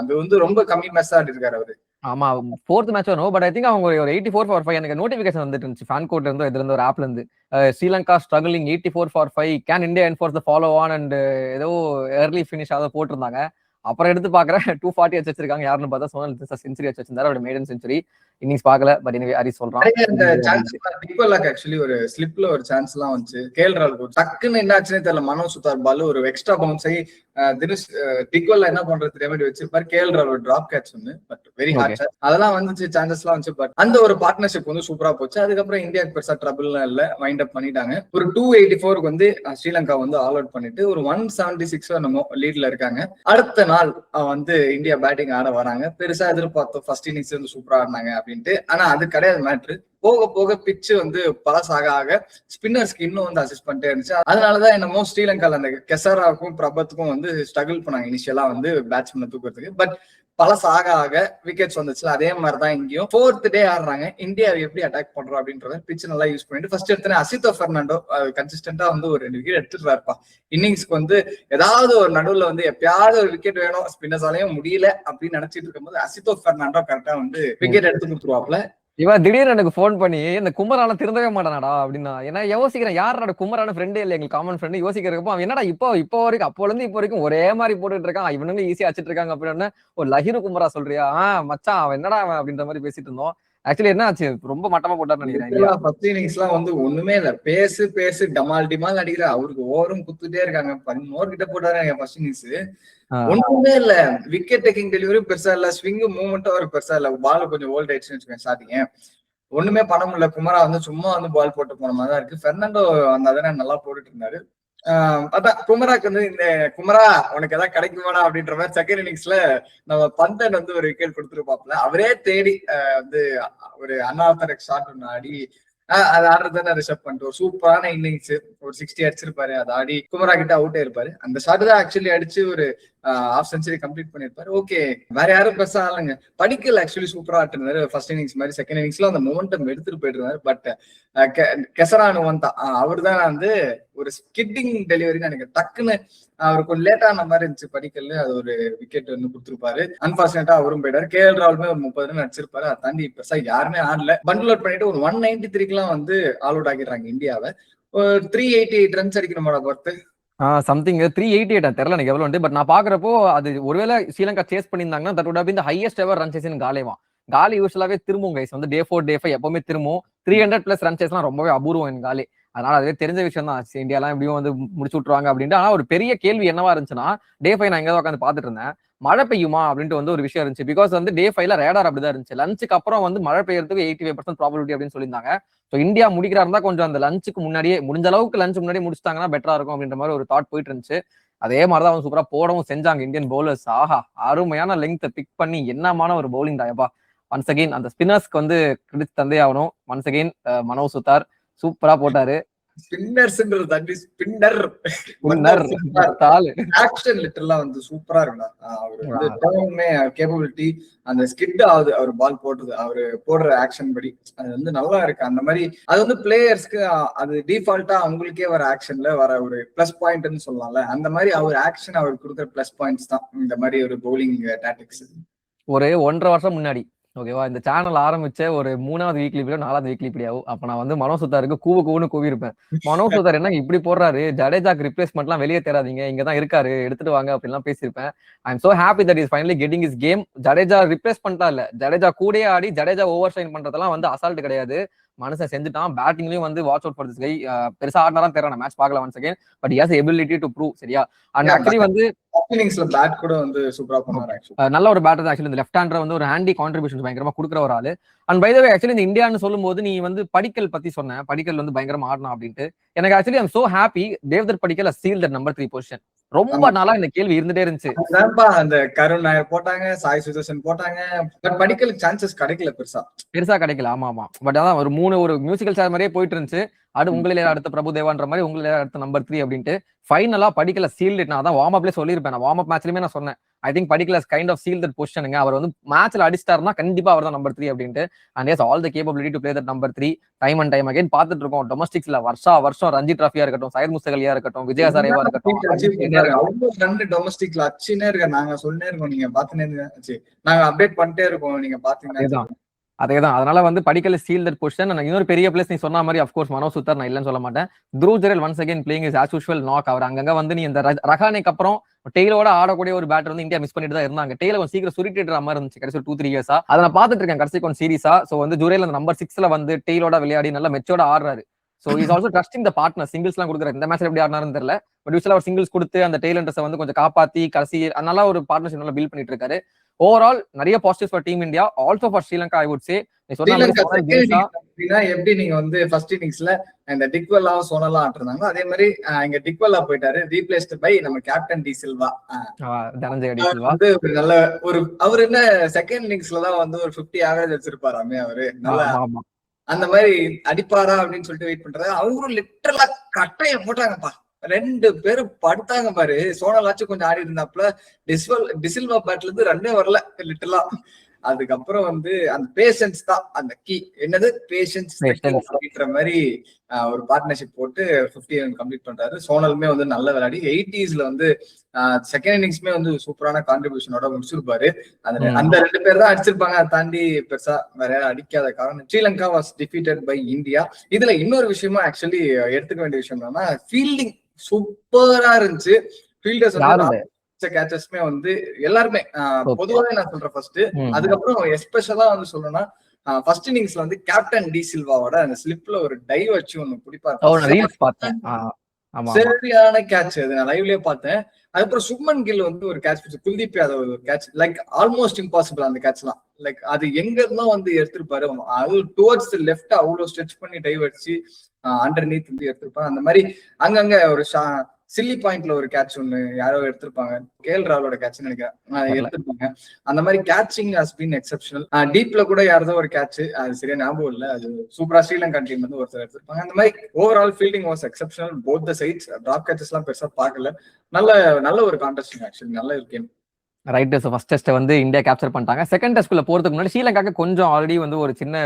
அது வந்து ரொம்ப கம்மி மேட்ச் ஆடி இருக்காரு அவரு. ஆமா, 4th மேட்ச் வரும். பட் ஐ திங்க் அவங்க ஒரு 84 for 5 எனக்கு நோட்டிபிகேஷன் வந்துட்டு இருந்துச்சு ஃபேன் கோட்ல இருந்து, இதுல இருந்து ஒரு ஆப்ல இருந்து. Sri Lanka struggling 84 for 5 can India enforce the follow on and ஏதோ ஏர்லி ஃபினிஷ் அதை போட்டிருந்தாங்க. அப்புறம் எடுத்து பாக்குறேன் 240 வச்சிருக்காங்க. யாருன்னு பார்த்தா சோனல் செஞ்சுரி வச்சிருந்தாரு. அவரோட மேடன் செஞ்சுரி. இன்னிங்ஸ் பார்க்கல, பட் எனவே ஹரி சொல்றான். ஆக்சுவலி ஒரு ஸ்லிப்ல ஒரு சான்ஸ் எல்லாம் வந்துச்சு. கேஎல் ராகுல் டக்குன்னு என்ன ஆச்சுன்னே தெரியல. மனோ சுத்தார் பால் ஒரு எக்ஸ்ட்ரா பவுன்ஸ் ஆகி தினேஷ் டிக்வெல்ல என்ன பண்றது தெரியாம வச்சிருப்பாரு. கேஎல் ராகுல் டிராப் கேட்ச் ஒன்னு, பட் வெரி ஹார்ட் சான்ஸ். அதெல்லாம் வந்துச்சு, சான்சஸ் எல்லாம் வந்துச்சு. பட் அந்த ஒரு பார்ட்னர்ஷிப் வந்து சூப்பரா போச்சு. அதுக்கப்புறம் இந்தியாவுக்கு பெருசா ட்ரபிள் இல்ல, வைண்ட் அப் பண்ணிட்டாங்க. ஒரு 284 வந்து ஸ்ரீலங்கா வந்து ஆல் அவுட் பண்ணிட்டு ஒரு 176 நம்ம லீட்ல இருக்காங்க. அடுத்த நாள் வந்து இந்தியா பேட்டிங் ஆட வராங்க. பெருசா எதிர்பார்த்தோம் ஃபர்ஸ்ட் இன்னிங்ஸ் வந்து சூப்பரா ஆடினாங்க அப்படின்ட்டு. ஆனா அது கிடையாது மேட்ரு. போக போக பிச்சு வந்து பழசாக ஸ்பின்னர்ஸ்க்கு இன்னும் வந்து அசிஸ்ட் பண்ணிட்டே இருந்துச்சு. அதனாலதான் என்னமோ ஸ்ரீலங்கால அந்த கெசராவுக்கும் பிரபத்துக்கும் வந்து ஸ்ட்ரகிள் பண்ணாங்க இனிஷியலா வந்து பேட்ஸ்மேனை தூக்குறதுக்கு. பட் பழசாக விக்கெட்ஸ் வந்துச்சுல, அதே மாதிரிதான் இங்கேயும் 4th டே ஆடுறாங்க. இந்தியா எப்படி அட்டாக் பண்றோம் அப்படின்றத பிச்சு நல்லா யூஸ் பண்ணிட்டு ஃபர்ஸ்ட் எடுத்தோன்னே அசிதோ பெர்னாண்டோ கன்சிஸ்டன்டா வந்து ஒரு 2 விக்கெட் எடுத்துட்டு இன்னிங்ஸ்க்கு வந்து ஏதாவது ஒரு நடுவுல வந்து எப்பயாவது ஒரு விக்கெட் வேணும், ஸ்பின்னர்ஸாலையும் முடியல அப்படின்னு நினைச்சிட்டு இருக்கும்போது அசிதோ பெர்னாண்டோ கரெக்டா வந்து விக்கெட் எடுத்து கொடுத்துருவாப்ல. இவன் திடீர்னு எனக்கு போன் பண்ணி இந்த குமரான திருந்தவே மாட்டானாடா அப்படின்னா, ஏன்னா யோசிக்கிறேன் யாரோட குமரான ஃப்ரெண்டே இல்லை, எங்களுக்கு காமன் ஃப்ரெண்டு. யோசிக்கிறப்போ அவன் என்னடா இப்போ வரைக்கும் அப்போல இருந்து இப்போ வரைக்கும் ஒரே மாதிரி போட்டுட்டு இருக்கான், இவனுங்க ஈஸியா வச்சுட்டு இருக்காங்க அப்படின்னு. ஒரு லஹிரு குமரா சொல்றியா? மச்சான் அவன் என்னடா அவன் அப்படின்ற மாதிரி பேசிட்டு இருந்தோம். ஆக்சுவலி என்ன ஆச்சு, ரொம்ப மட்டமா போட்டாருன்னு நினைக்கிறேன் இந்தியா. ஃபர்ஸ்ட் இன்னிங்ஸ்லாம் வந்து ஒண்ணுமே இல்ல, பேசு டமால் டிமால் அடிக்கிற, அவருக்கு ஓவரும் குத்துட்டே இருக்காங்க. 11 கிட்ட போட்டாரு ஃபர்ஸ்ட் இன்னிங்ஸ். ஒண்ணுமே இல்ல, விக்கெட் டேக்கிங் டெலிவரி பெருசா இல்ல, ஸ்விங் மூவ்மெண்ட்டும் அவருக்கு பெருசா இல்ல, பால் கொஞ்சம் ஓல்ட் ஆயிடுச்சுன்னு வச்சுக்கோங்க ஸ்டார்டிங். ஒண்ணுமே பண்ண முடியல. குமரா வந்து சும்மா வந்து பால் போட்டு போன மாதிரி தான் இருக்கு. பெர்னாண்டோ அந்த நல்லா போட்டுட்டு இருந்தாரு. அதான் குமராக்கு வந்து இந்த குமரா உனக்கு ஏதாவது கிடைக்குமாடா அப்படின்ற மாதிரி செகண்ட் இன்னிங்ஸ்ல நம்ம பந்தன் வந்து ஒரு விக்கெட் கொடுத்துருப்பாப்ல. அவரே தேடி வந்து ஒரு அன்ஆர்த்தடாக்ஸ் ஷாட் ஒன்று ஆடி அது ஆடுறதுதானே ரிஷப் பண்ணிட்டு ஒரு சூப்பரான இன்னிங்ஸ், ஒரு 60 அடிச்சிருப்பாரு. அதை ஆடி குமரா கிட்ட அவுட்டே இருப்பாரு. அந்த ஷாட் தான் ஆக்சுவலி அடிச்சு ஒரு ஹாஃப் செஞ்சுரி கம்ப்ளீட் பண்ணிருப்பாரு. ஓகே, வேற யாரும் பெருசா ஆளுங்க. படிக்கல் ஆக்சுவலி சூப்பரா ஆட்டிருந்தாரு ஃபர்ஸ்ட் இன்னிங்ஸ் மாதிரி. செகண்ட் இன்னிங்ஸ்ல அந்த மொமெண்டம் எடுத்துட்டு போயிட்டு பட் கெசரானு வந்தா அவரு தான் வந்து ஒரு ஸ்கிட்டிங் டெலிவரின்னு எனக்கு டக்குன்னு அவர் கொஞ்சம் லேட்டான மாதிரி இருந்துச்சு படிக்கல். அது ஒரு விக்கெட் வந்து கொடுத்துருப்பாரு. அன்பார்ச்சுனேட்டா அவரும் போயிட்டாரு. கேஎல் ராகுலுமே ஒரு 30 ரன் அடிச்சிருப்பாரு. அதை தாண்டி பெருசா யாருமே ஆடல. பண்டில் அவுட் பண்ணிட்டு ஒரு 193 வந்து ஆல் அவுட் ஆகிடுறாங்க இந்தியாவை. ஒரு 388 ரன்ஸ் அடிக்கணுமாடா பொறுத்து சம்திங் 388 தெரியல எனக்கு எவ்வளவு. பட் நான் பாக்குறப்போ அது ஒருவேளை ஸ்ரீலங்கா சேஸ் பண்ணியிருந்தாங்கன்னா that would have been the highest ever run chase in காலேவா. காலி யூஸ்வலாவே திரும்பும் கைஸ் வந்து டே 4 டே 5 எப்பவுமே திரும்பும். 300+ ரன் சேஸ்லாம் ரொம்பவே அபூர்வம் என் காலி. அதனால அதுவே தெரிஞ்ச விஷயம் தான், இந்தியாலாம் எப்படியும் வந்து முடிச்சு விட்டுருவாங்க அப்படின்ட்டு. ஆனா ஒரு பெரிய கேள்வி என்னவா இருந்துச்சுன்னா, டே 5 நான் எங்க உட்காந்து பாத்துட்டு இருந்தேன், மழை பெய்யுமா அப்படின்ட்டு வந்து ஒரு விஷயம் இருந்துச்சு. பிகாஸ் வந்து டே 5ல ரேடார் அப்படிதான் இருந்துச்சு. லஞ்சுக்கு அப்புறம் வந்து மழை பெய்யறதுக்கு 85% ப்ராபபிலிட்டி அப்படின்னு சொல்லியிருந்தாங்க. ஸோ இந்தியா முடிக்கிறா இருந்தா கொஞ்சம் அந்த லஞ்சுக்கு முன்னாடியே, முடிஞ்ச அளவுக்கு லஞ்ச் முன்னாடியே முடிச்சிட்டாங்கன்னா பெட்டரா இருக்கும் அப்படின்ற மாதிரி ஒரு தாட் போயிட்டு இருந்துச்சு. அதே மாதிரிதான் அவங்க சூப்பரா போடவும் செஞ்சாங்க இந்தியன் பவுலர்ஸ். ஆஹா, அருமையான லெங்க்த்தை பிக் பண்ணி என்னமான ஒரு பவுலிங் தாயப்பா. ஒன்ஸ் அகெயின் அந்த ஸ்பின்னர்ஸ்க்கு வந்து கிரெடிட் தந்தே ஆகணும். ஒன்ஸ் அகெயின் மனோஜ் சுத்தார் சூப்பரா போட்டாரு. ஸ்பின்னர்ஸ்ன்றது தாண்டி ஸ்பின்னர் ஆக்ஷன் லிட்டர்லாம் வந்து சூப்பரா இருக்கும். அவர் வந்து டவுனுமே கேப்பபிலிட்டி, அந்த ஸ்கிட் ஆகுது அவர் பால் போடுறது, அவரு போடுற ஆக்ஷன் படி அது வந்து நல்லா இருக்கு. அந்த மாதிரி அது வந்து பிளேயர்ஸ்க்கு அது டிஃபால்ட்டா அவங்களுக்கே வர ஆக்ஷன்ல வர ஒரு பிளஸ் பாயிண்ட்னு சொல்லலாம்ல. அந்த மாதிரி அவர் ஆக்ஷன் அவர் கொடுக்குற பிளஸ் பாயிண்ட்ஸ் தான் இந்த மாதிரி ஒரு பவுலிங் டாக்டிக்ஸ். ஒரு 1.5 வருஷம் முன்னாடி ஓகேவா, இந்த சேனல் ஆரம்பிச்ச ஒரு 3வது வீக்லி பீடியோ 4வது வீக்லி பீடியாவும் அப்ப நான் வந்து மனோஜ் சுத்தாருக்கு கூவுன்னு கூவிருப்பேன். மனோஜ் சுத்தார் என்ன இப்படி போடுறாரு, ஜடேஜாக்கு ரிப்ளேஸ்மெண்ட்லாம் வெளியே தேராதீங்க, இங்கதான் இருக்காரு எடுத்துட்டு வாங்க அப்படின்லாம் பேசியிருப்பேன். I am so happy that is finally getting is game. Jadeja replace பண்ணிட்டா இல்ல, ஜடேஜா கூடயே ஆடி ஜடேஜா ஓவர் ஷைன் பண்றதெல்லாம் வந்து அசால்ட் கிடையாது. மனுஷன் செஞ்சுட்டான். பேட்டிங்லயும் வந்து watch out for this guy. பெருசா ஆடினாதான் தெரியல, மேட்ச் பார்க்கல once again. But he has ability to prove. சரியா, அண்ட் ஆக்சுவலி வந்து பேட் கூட வந்து சூப்பரா பண்ணாரு. நல்ல ஒரு பேட்டர் ஆக்சுவலி. இந்த லெஃப்ட் ஹேண்டர் வந்து ஒரு ஹேண்டி கான்ட்ரிபியூஷன் பயங்கரமா கொடுக்குற ஒரு ஆளு. And by the way actually இந்த இந்தியான்னு சொல்லும் போது நீ வந்து படிக்கல் பத்தி சொன்ன, படிக்கல் வந்து பயங்கரமா ஆடணும் அப்படின்ட்டு. எனக்கு actually I'm so happy Devdutt Padikkal seal that number 3 position. ரொம்ப நாளா இந்த கேள்வி இருந்துட்டே இருந்துச்சு. அந்த கருண் நாயர் போட்டாங்க, சாய் சுதர்சன் போட்டாங்க, பட் படிக்கலுக்கு சான்சஸ் கிடைக்கல, பெருசா கிடைக்கல. ஆமா. பட் அதான் ஒரு 3 ஒரு மியூசிக்கல் சேர் மாதிரியே போயிட்டு இருந்துச்சு. உங்களிலே அடுத்த பிரபு தேவான்ற மாதிரி உங்களிலே அடுத்த நம்பர் 3 அப்படின்ட்டு ஃபைனலா படிக்கல சீல்ட். நான் அதான் வார்ம் அப்லேயே சொல்லியிருப்பேன், நான் வார்ம் அப் மேட்ச்லயுமே நான் சொன்னேன், I think Padikkal kind of seal that பொசிஷனுங்க. அவர் வந்து மேட்ச்ல அடிச்சிட்டாருன்னா கண்டிப்பா அவர் தான் நம்பர் 3 அப்படின்ட்டு. And has all the capability to play that number 3 time and time again பார்த்துட்டு இருக்கோம். டொமஸ்டிக்ஸ்ல வருஷம் ரஞ்சி டிராஃபியா இருக்கட்டும், சையத் முஸ்தகலியா இருக்கட்டும், விஜய் ஹசாரேவா இருக்கட்டும், டொமஸ்டிக்ல அச்சினே இருக்க. நாங்க சொன்னே இருக்கோம், நீங்க பாத்துனே நாங்க அப்டேட் பண்ணிட்டே இருக்கோம், நீங்க பாத்தீங்கன்னா அதேதான். அதனால வந்து படிக்கல சீல் தட் பொசிஷன். இன்னொரு பெரிய பிளேஸ் நீ சொன்ன மாதிரி அஃப்கோர்ஸ் மனோஜ் சுத்தார், நான் இல்லைன்னு சொல்ல மாட்டேன். Dhruv Jurel once again playing is as usual knock. அவர் அங்கங்க வந்து நீ இந்த ரஹானேக்கு அப்புறம் டெய்லோட ஆடக்கூடிய ஒரு பேட்டர் வந்து இந்தியா மிஸ் பண்ணிட்டு தான் இருந்தாங்க. டெய்ல கொஞ்சம் சீக்கிரம் சுருட்டிடுற மாதிரி இருந்துச்சு கடைசி 2-3 இயர்ஸா. அதை நான் பார்த்துட்டு இருக்கேன் கடைசி கொஞ்சம் சீரியஸா. சோ வந்து ஜூரேல் அந்த நம்பர் 6ல வந்து டெய்லோட விளையாடி நல்லா மெச்சோட ஆடுறாரு. So is also trusting the partner. Singles எல்லாம் கொடுக்குறாரு. இந்த மேட்ச்ல எப்படி ஆடினாருன்னு தெரியல, பட் யூஸ்வலா அவர் சிங்கிள்ஸ் கொடுத்து அந்த டெய்லண்டர்ஸை வந்து கொஞ்சம் காப்பாத்தி கடைசி நல்லா ஒரு பார்ட்னர்ஷிப் நல்லா பில்ட் பண்ணிட்டு இருக்காரு. ஓவரால் நிறைய positives for team India, also for Sri Lanka I would say. எப்படி நீங்க வந்து ஃபர்ஸ்ட் இன்னிங்ஸ்ல இந்த டிக்வெல்லாவும் சோனலா ஆட்டிருந்தாங்க, அதே மாதிரி இங்க டிக்வெல்லா போயிட்டாரு, ரீப்ளேஸ்ட் பை நம்ம கேப்டன் டி சில்வா. வந்து ஒரு நல்ல ஒரு அவர் என்ன செகண்ட் இன்னிங்ஸ்ல தான் வந்து ஒரு 50 ஆவரேஜ் வச்சிருப்பாராமே அவரு. நல்லா அந்த மாதிரி அடிப்பாரா அப்படின்னு சொல்லிட்டு வெயிட் பண்றாரு. அவங்களும் லிட்டரலா கட்டைய போட்டாங்கப்பா, 2 பேரும் படுத்தாங்க பாரு. சோனலாச்சும் கொஞ்சம் ஆடி இருந்தாப்புல, டிசில்வா பேட்ல இருந்து ரன்னே வரல லிட்டரலா. அதுக்கப்புறம் வந்து அந்த பேஷன்ஸ் தான் அந்த கீ. என்னது பேஷன்ஸ் அப்படின்ற மாதிரி ஒரு பார்ட்னர்ஷிப் போட்டு 50 கம்ப்ளீட் பண்றாரு. சோனலுமே வந்து நல்ல விளையாடி 80sல வந்து செகண்ட் இன்னிங்ஸ்மே வந்து சூப்பரான கான்ட்ரிபியூஷனோட முடிச்சிருப்பாரு. அந்த 2 பேர் தான் அடிச்சிருப்பாங்க. அதை தாண்டி பெருசா வேற யாரும் அடிக்காத காரணம் Sri Lanka was defeated by India. இதுல இன்னொரு விஷயமும் ஆக்சுவலி எடுத்துக்க வேண்டிய விஷயம் என்னன்னா, ஃபீல்டிங் சூப்பரா இருந்துச்சு. ஃபீல்டர்ஸ் வந்து கேச்சஸ்மே வந்து எல்லாருமே பொதுவாவே நான் சொல்றேன் ஃபர்ஸ்ட். அதுக்கப்புறம் எஸ்பெஷலா வந்து சொல்லணும்னா ஃபர்ஸ்ட் இன்னிங்ஸ்ல வந்து கேப்டன் டி சில்வாவோட அந்த ஸ்லிப்ல ஒரு டைவ் வச்சு ஒண்ணு ஓ, பிடிப்பாரு. நான் ரீல்ஸ் பார்த்தேன். ஆமா ஆமா. சரியான கேட்ச் அது, நான் லைவ்லயே பார்த்தேன். அதுக்கப்புறம் சுப்மன் கில் வந்து ஒரு கேட்ச் பிடிச்சு, குல்தீப் யாதவ் ஒரு கேட்ச், லைக் ஆல்மோஸ்ட் இம்பாசிபிள் அந்த கேட்ச்லாம். லைக் அது எங்க இருந்தா வந்து எடுத்திருப்பாரு, அது டுவர்ட்ஸ் லெஃப்ட் அவ்வளவு ஸ்ட்ரெச் பண்ணி டைவ் அடிச்சு அண்டர் நீத் வந்து எடுத்திருப்பாரு. அந்த மாதிரி அங்கங்க ஒரு சில்லி பாயிண்ட்ல ஒரு கேட்ச் ஒண்ணு யாரோ எடுத்திருப்பாங்க, கேஎல் ராகுலோட கேட்ச் நினைக்கிறேன், எடுத்திருப்பாங்க. அந்த மாதிரி கேட்சிங் ஹஸ் பீன் எக்ஸப்ஷனல். டீப்ல கூட யாரதோ ஒரு கேட்ச், அது சரியா ஞாபகம் இல்ல, அது சூப்பரா ஸ்ரீலங்கா டீம் வந்து ஒருத்தர் எடுத்திருப்பாங்க. அந்த மாதிரி overall fielding was exceptional, both the sides. Drop catches எல்லாம் பெருசா பார்க்கல. நல்ல நல்ல ஒரு கான்டெஸ்ட் ஆக்சுவலி, நல்ல ஒரு கேம். ரைட். ஸோ ஃபர்ஸ்ட் டெஸ்ட்டை வந்து இந்தியா கேப்சர் பண்ணிட்டாங்க. செகண்ட் டெஸ்ட்குள்ள போறதுக்கு முன்னாடி ஸ்ரீலங்காக்கு கொஞ்சம் ஆல்ரெடி வந்து ஒரு சின்ன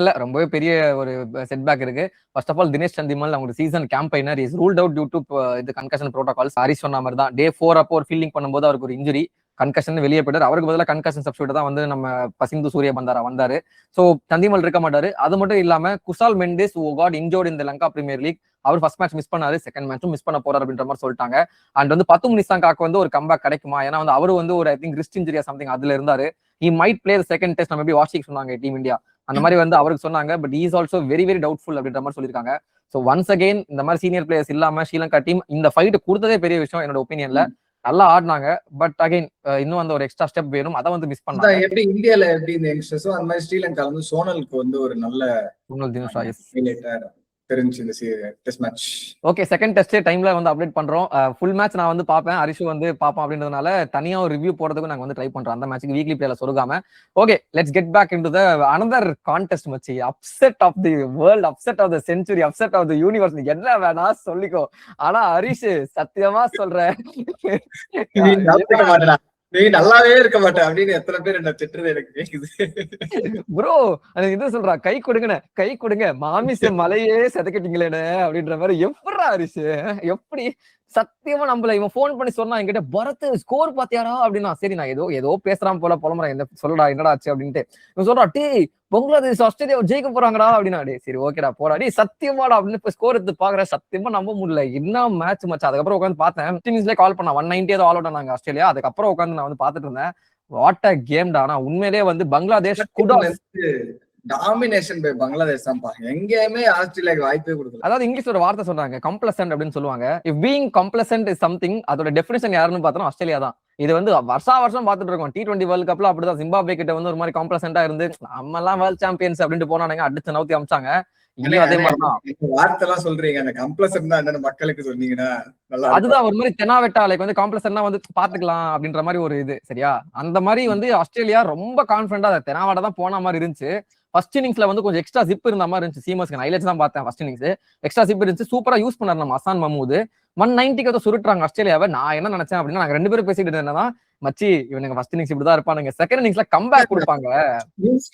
இல்ல ரொம்பவே பெரிய ஒரு செட்பேக் இருக்கு. First of all Dinesh Chandimal அவங்க season campaigner is ruled out due to இது கன்கஷன் ப்ரோட்டோகால்ஸ். ஹரிஷ் சொன்ன மாதிரி தான், டே 4 அப்போ ஒரு ஃபீல்டிங் பண்ணும்போது அவருக்கு ஒரு இன்ஜுரி, கன்கஷன் வெளியே போயிட்டார். அவருக்கு பதிலாக கன்கஷன் சப்ஸ்டியூட் தான் வந்து நம்ம பசிந்து சூரிய பந்தாரா வந்தாரு. ஸோ சந்திமல் இருக்க மாட்டாரு. அது மட்டும் இல்லாம குசால் மெண்டிஸ் காட் இன்ஜோர்ட் இந்த லங்கா பிரீமியர் லீக், அவர் ஃபர்ஸ்ட் மேட்ச் மிஸ் பண்ணாரு, செகண்ட் மேட்சும் மிஸ் பண்ண போறாரு அப்படின்ற மாதிரி சொல்லிட்டாங்க. அண்ட் வந்து பத்தும் நிசாங்காக்கு வந்து ஒரு கம்பேக் கிடைக்குமா, ஏன்னா வந்து அவரு வந்து ஒரு ஐ திங்க் ரிஸ்ட் இன்ஜுரியா சம்திங் அதுல இருந்தாரு. He might play the second test, நம்ம எப்படி வாஷிங் சொன்னாங்க டீம் இந்தியா அந்த மாதிரி வந்து அவருக்கு சொன்னாங்க. But is also very very doubtful அப்படின்ற மாதிரி சொல்லியிருக்காங்க. ஸோ ஒன்ஸ் அகெயின் இந்த மாதிரி சீனியர் பிளேயர்ஸ் இல்லாம ஸ்ரீலங்கா டீம் இந்த ஃபைட் கொடுத்ததே பெரிய விஷயம் என்னோட ஒப்பீனியன்ல. நல்லா ஆடினாங்க. பட் அகைன் இன்னும் அந்த ஒரு எக்ஸ்ட்ரா ஸ்டெப் வேணும், அதை வந்து மிஸ் பண்ணாங்க. எப்படி இந்தியால எப்படி இந்த யங்ஸ்டர்ஸோ அந்த மாதிரி ஸ்ரீலங்கா வந்து சோனலுக்கு வந்து ஒரு நல்ல தெரிஞ்சு இந்த test match. Okay, second test டைம்ல வந்து அப்டேட் பண்றோம். ஃபுல் மேட்ச் நான் வந்து பாப்பேன், ஹரிஷு வந்து பாப்போம் அப்படின்றதுனால தனியா ஒரு ரிவ்யூ போறதுக்கு நாங்க வந்து ட்ரை பண்றோம் அந்த மேட்ச்க்கு வீக்லி பிளேல சொருகாம. Okay, let's get back into the another contest மச்சி. Upset of the world, upset of the century, upset of the universe, என்ன வேணா சொல்லிக்கோ. ஆனா ஹரிஷ் சத்தியமா சொல்றேன், நீ நல்லாவே இருக்க மாட்டேன் அப்படின்னு எத்தனை பேர் என்ன திட்டுறது எனக்கு கேக்குது. ப்ரோ இது சொல்றா, கை கொடுங்கண்ணே கை கொடுங்க, மாமிச மலையே செதக்கிட்டீங்களேன்னு அப்படின்ற மாதிரி. எப்படா ஹரிஷ், எப்படி சத்தியமா நம்பல. இவன் போன் பண்ணி சொன்னா என்கிட்ட, பரத் ஸ்கோர் பாத்தியாரா அப்படின்னா. சரி, நான் ஏதோ பேசுறான் போல புலம்புறேன், என்ன சொல்லடா என்னடா ஆச்சு அப்படின்ட்டு. இவன் சொல்றா, டே பங்களாதேஷ் ஆஸ்திரேலியா ஜெயிக்க போறாங்கடா அப்படின்னா. டே சரி ஓகேடா போடா, டே சத்தியமாடா அப்படின்னு ஸ்கோர் எடுத்து பாக்குறேன். சத்தியமா நம்ப முடியல, என்ன மேட்ச் மச்சா. அதுக்கப்புறம் உட்காந்து பார்த்தேன், கால் பண்ணா 190 ஆல் அவுட் ஆனாங்க ஆஸ்திரேலியா. அதுக்கப்புறம் உட்காந்து நான் வந்து பாத்துட்டு இருந்தேன். வாட் அ கேம்டா. ஆனா உண்மையிலேயே வந்து பங்களாதேஷ் டாமினேஷன் பை பங்களாதேஷ் தான். எங்கேயுமே ஆஸ்திரேலியாக்கு வாய்ப்பே கொடுக்கல. அதாவது இங்கிலீஷ் ஒரு வார்த்தை சொல்றாங்க, கம்ப்ளசன்ட் அப்படின்னு சொல்லுவாங்க. இஃப் பீயிங் கம்ப்ளசன்ட் இஸ் சம்திங், அதோட டெஃபினிஷன் யாருன்னு பார்த்தோம் ஆஸ்திரேலியா தான். இது வந்து வருஷம் பார்த்துட்டு இருக்கோம். T20 வேர்ல்ட் கப்ல அப்படிதான் ஜிம்பாப்வே கிட்ட வந்து ஒரு மாதிரி காம்ப்ளசன்டா இருந்து நம்ம எல்லாம் வேர்ல்ட் சாம்பியன்ஸ் அப்படின்ட்டு போனானுங்க, அடிச்சு நவுத்தி அமிச்சாங்க. இங்கேயும் அதே மாதிரிதான். வார்த்தை எல்லாம் சொல்றீங்க, அந்த கம்ப்ளசன் தான் என்னன்னு மக்களுக்கு சொன்னீங்கன்னா அதுதான் ஒரு மாதிரி தெனாவெட்டா, லைக் வந்து காம்ப்ளசன்னா வந்து பாத்துக்கலாம் அப்படின்ற மாதிரி ஒரு இது சரியா. அந்த மாதிரி வந்து ஆஸ்திரேலியா ரொம்ப கான்பிடண்டா தெனாவாட தான் போன மாதிரி இருந்துச்சு. ஃபர்ஸ்ட் இன்னிங்ஸ்ல வந்து கொஞ்சம் எக்ஸ்ட்ரா ஜிப் இருந்த மாதிரி இருந்துச்சு. சீமஸ்க்கு ஹைலைட்ஸ் தான் பார்த்தேன். ஃபர்ஸ்ட் இன்னிங்ஸ் எக்ஸ்ட்ரா ஜிப் இருந்துச்சு, சூப்பரா யூஸ் பண்ணாரு நம்ம ஹசான் மஹமூத். 190 சுருட்டுறாங்க ஆஸ்திரேலியாவை. நான் என்ன நினைச்சேன் அப்படின்னா, நாங்க 2 பேரும் பேசிட்டு என்னன்னா, மச்சி இவனுங்க ஃபர்ஸ்ட் இன்னிங்ஸ் இப்படிதான் இருப்பானுங்க, செகண்ட் இன்னிங்ஸ்ல கம்பேக் கொடுப்பாங்க.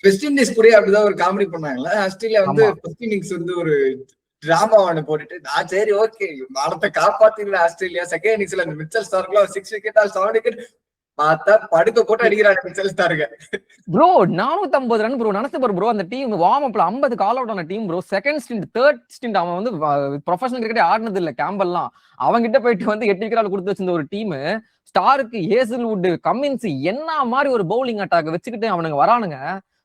வெஸ்ட் இண்டீஸ் கூட அப்படிதான் ஒரு காமெடி பண்ணாங்களா. ஆஸ்திரேலியா வந்து ஃபர்ஸ்ட் இன்னிங்ஸ் வந்து ஒரு டிராமாவான போட்டுட்டு, நான் சரி ஓகே மானத்தை காப்பாத்திடல ஆஸ்திரேலியா. செகண்ட் இன்னிங்ஸ்ல அந்த மிச்சல் ஸ்டார்க்ல 6 விக்கெட் 7 விக்கெட் பார்த்தா படுக்க போட்டு அடிக்கிறாங்க Mitchell Stark. Bro 450 run bro. நினைச்சு பாரு ப்ரோ, அந்த டீம் வார்ம் அப்ல 50 கால் அவுட் ஆன team bro. Second stint third stint அவன் வந்து ப்ரொஃபஷனல் கிரிக்கெட் ஆடினது இல்ல கேம்பல்லாம். அவங்க கிட்ட போயிட்டு வந்து 8 விக்கெட் கொடுத்து வச்சிருந்த ஒரு டீம் ஸ்டாருக்கு ஹேசல்வுட் கமின்ஸ் என்ன மாதிரி ஒரு பவுலிங் அட்டாக் வச்சுக்கிட்டு அவனுங்க வரானுங்க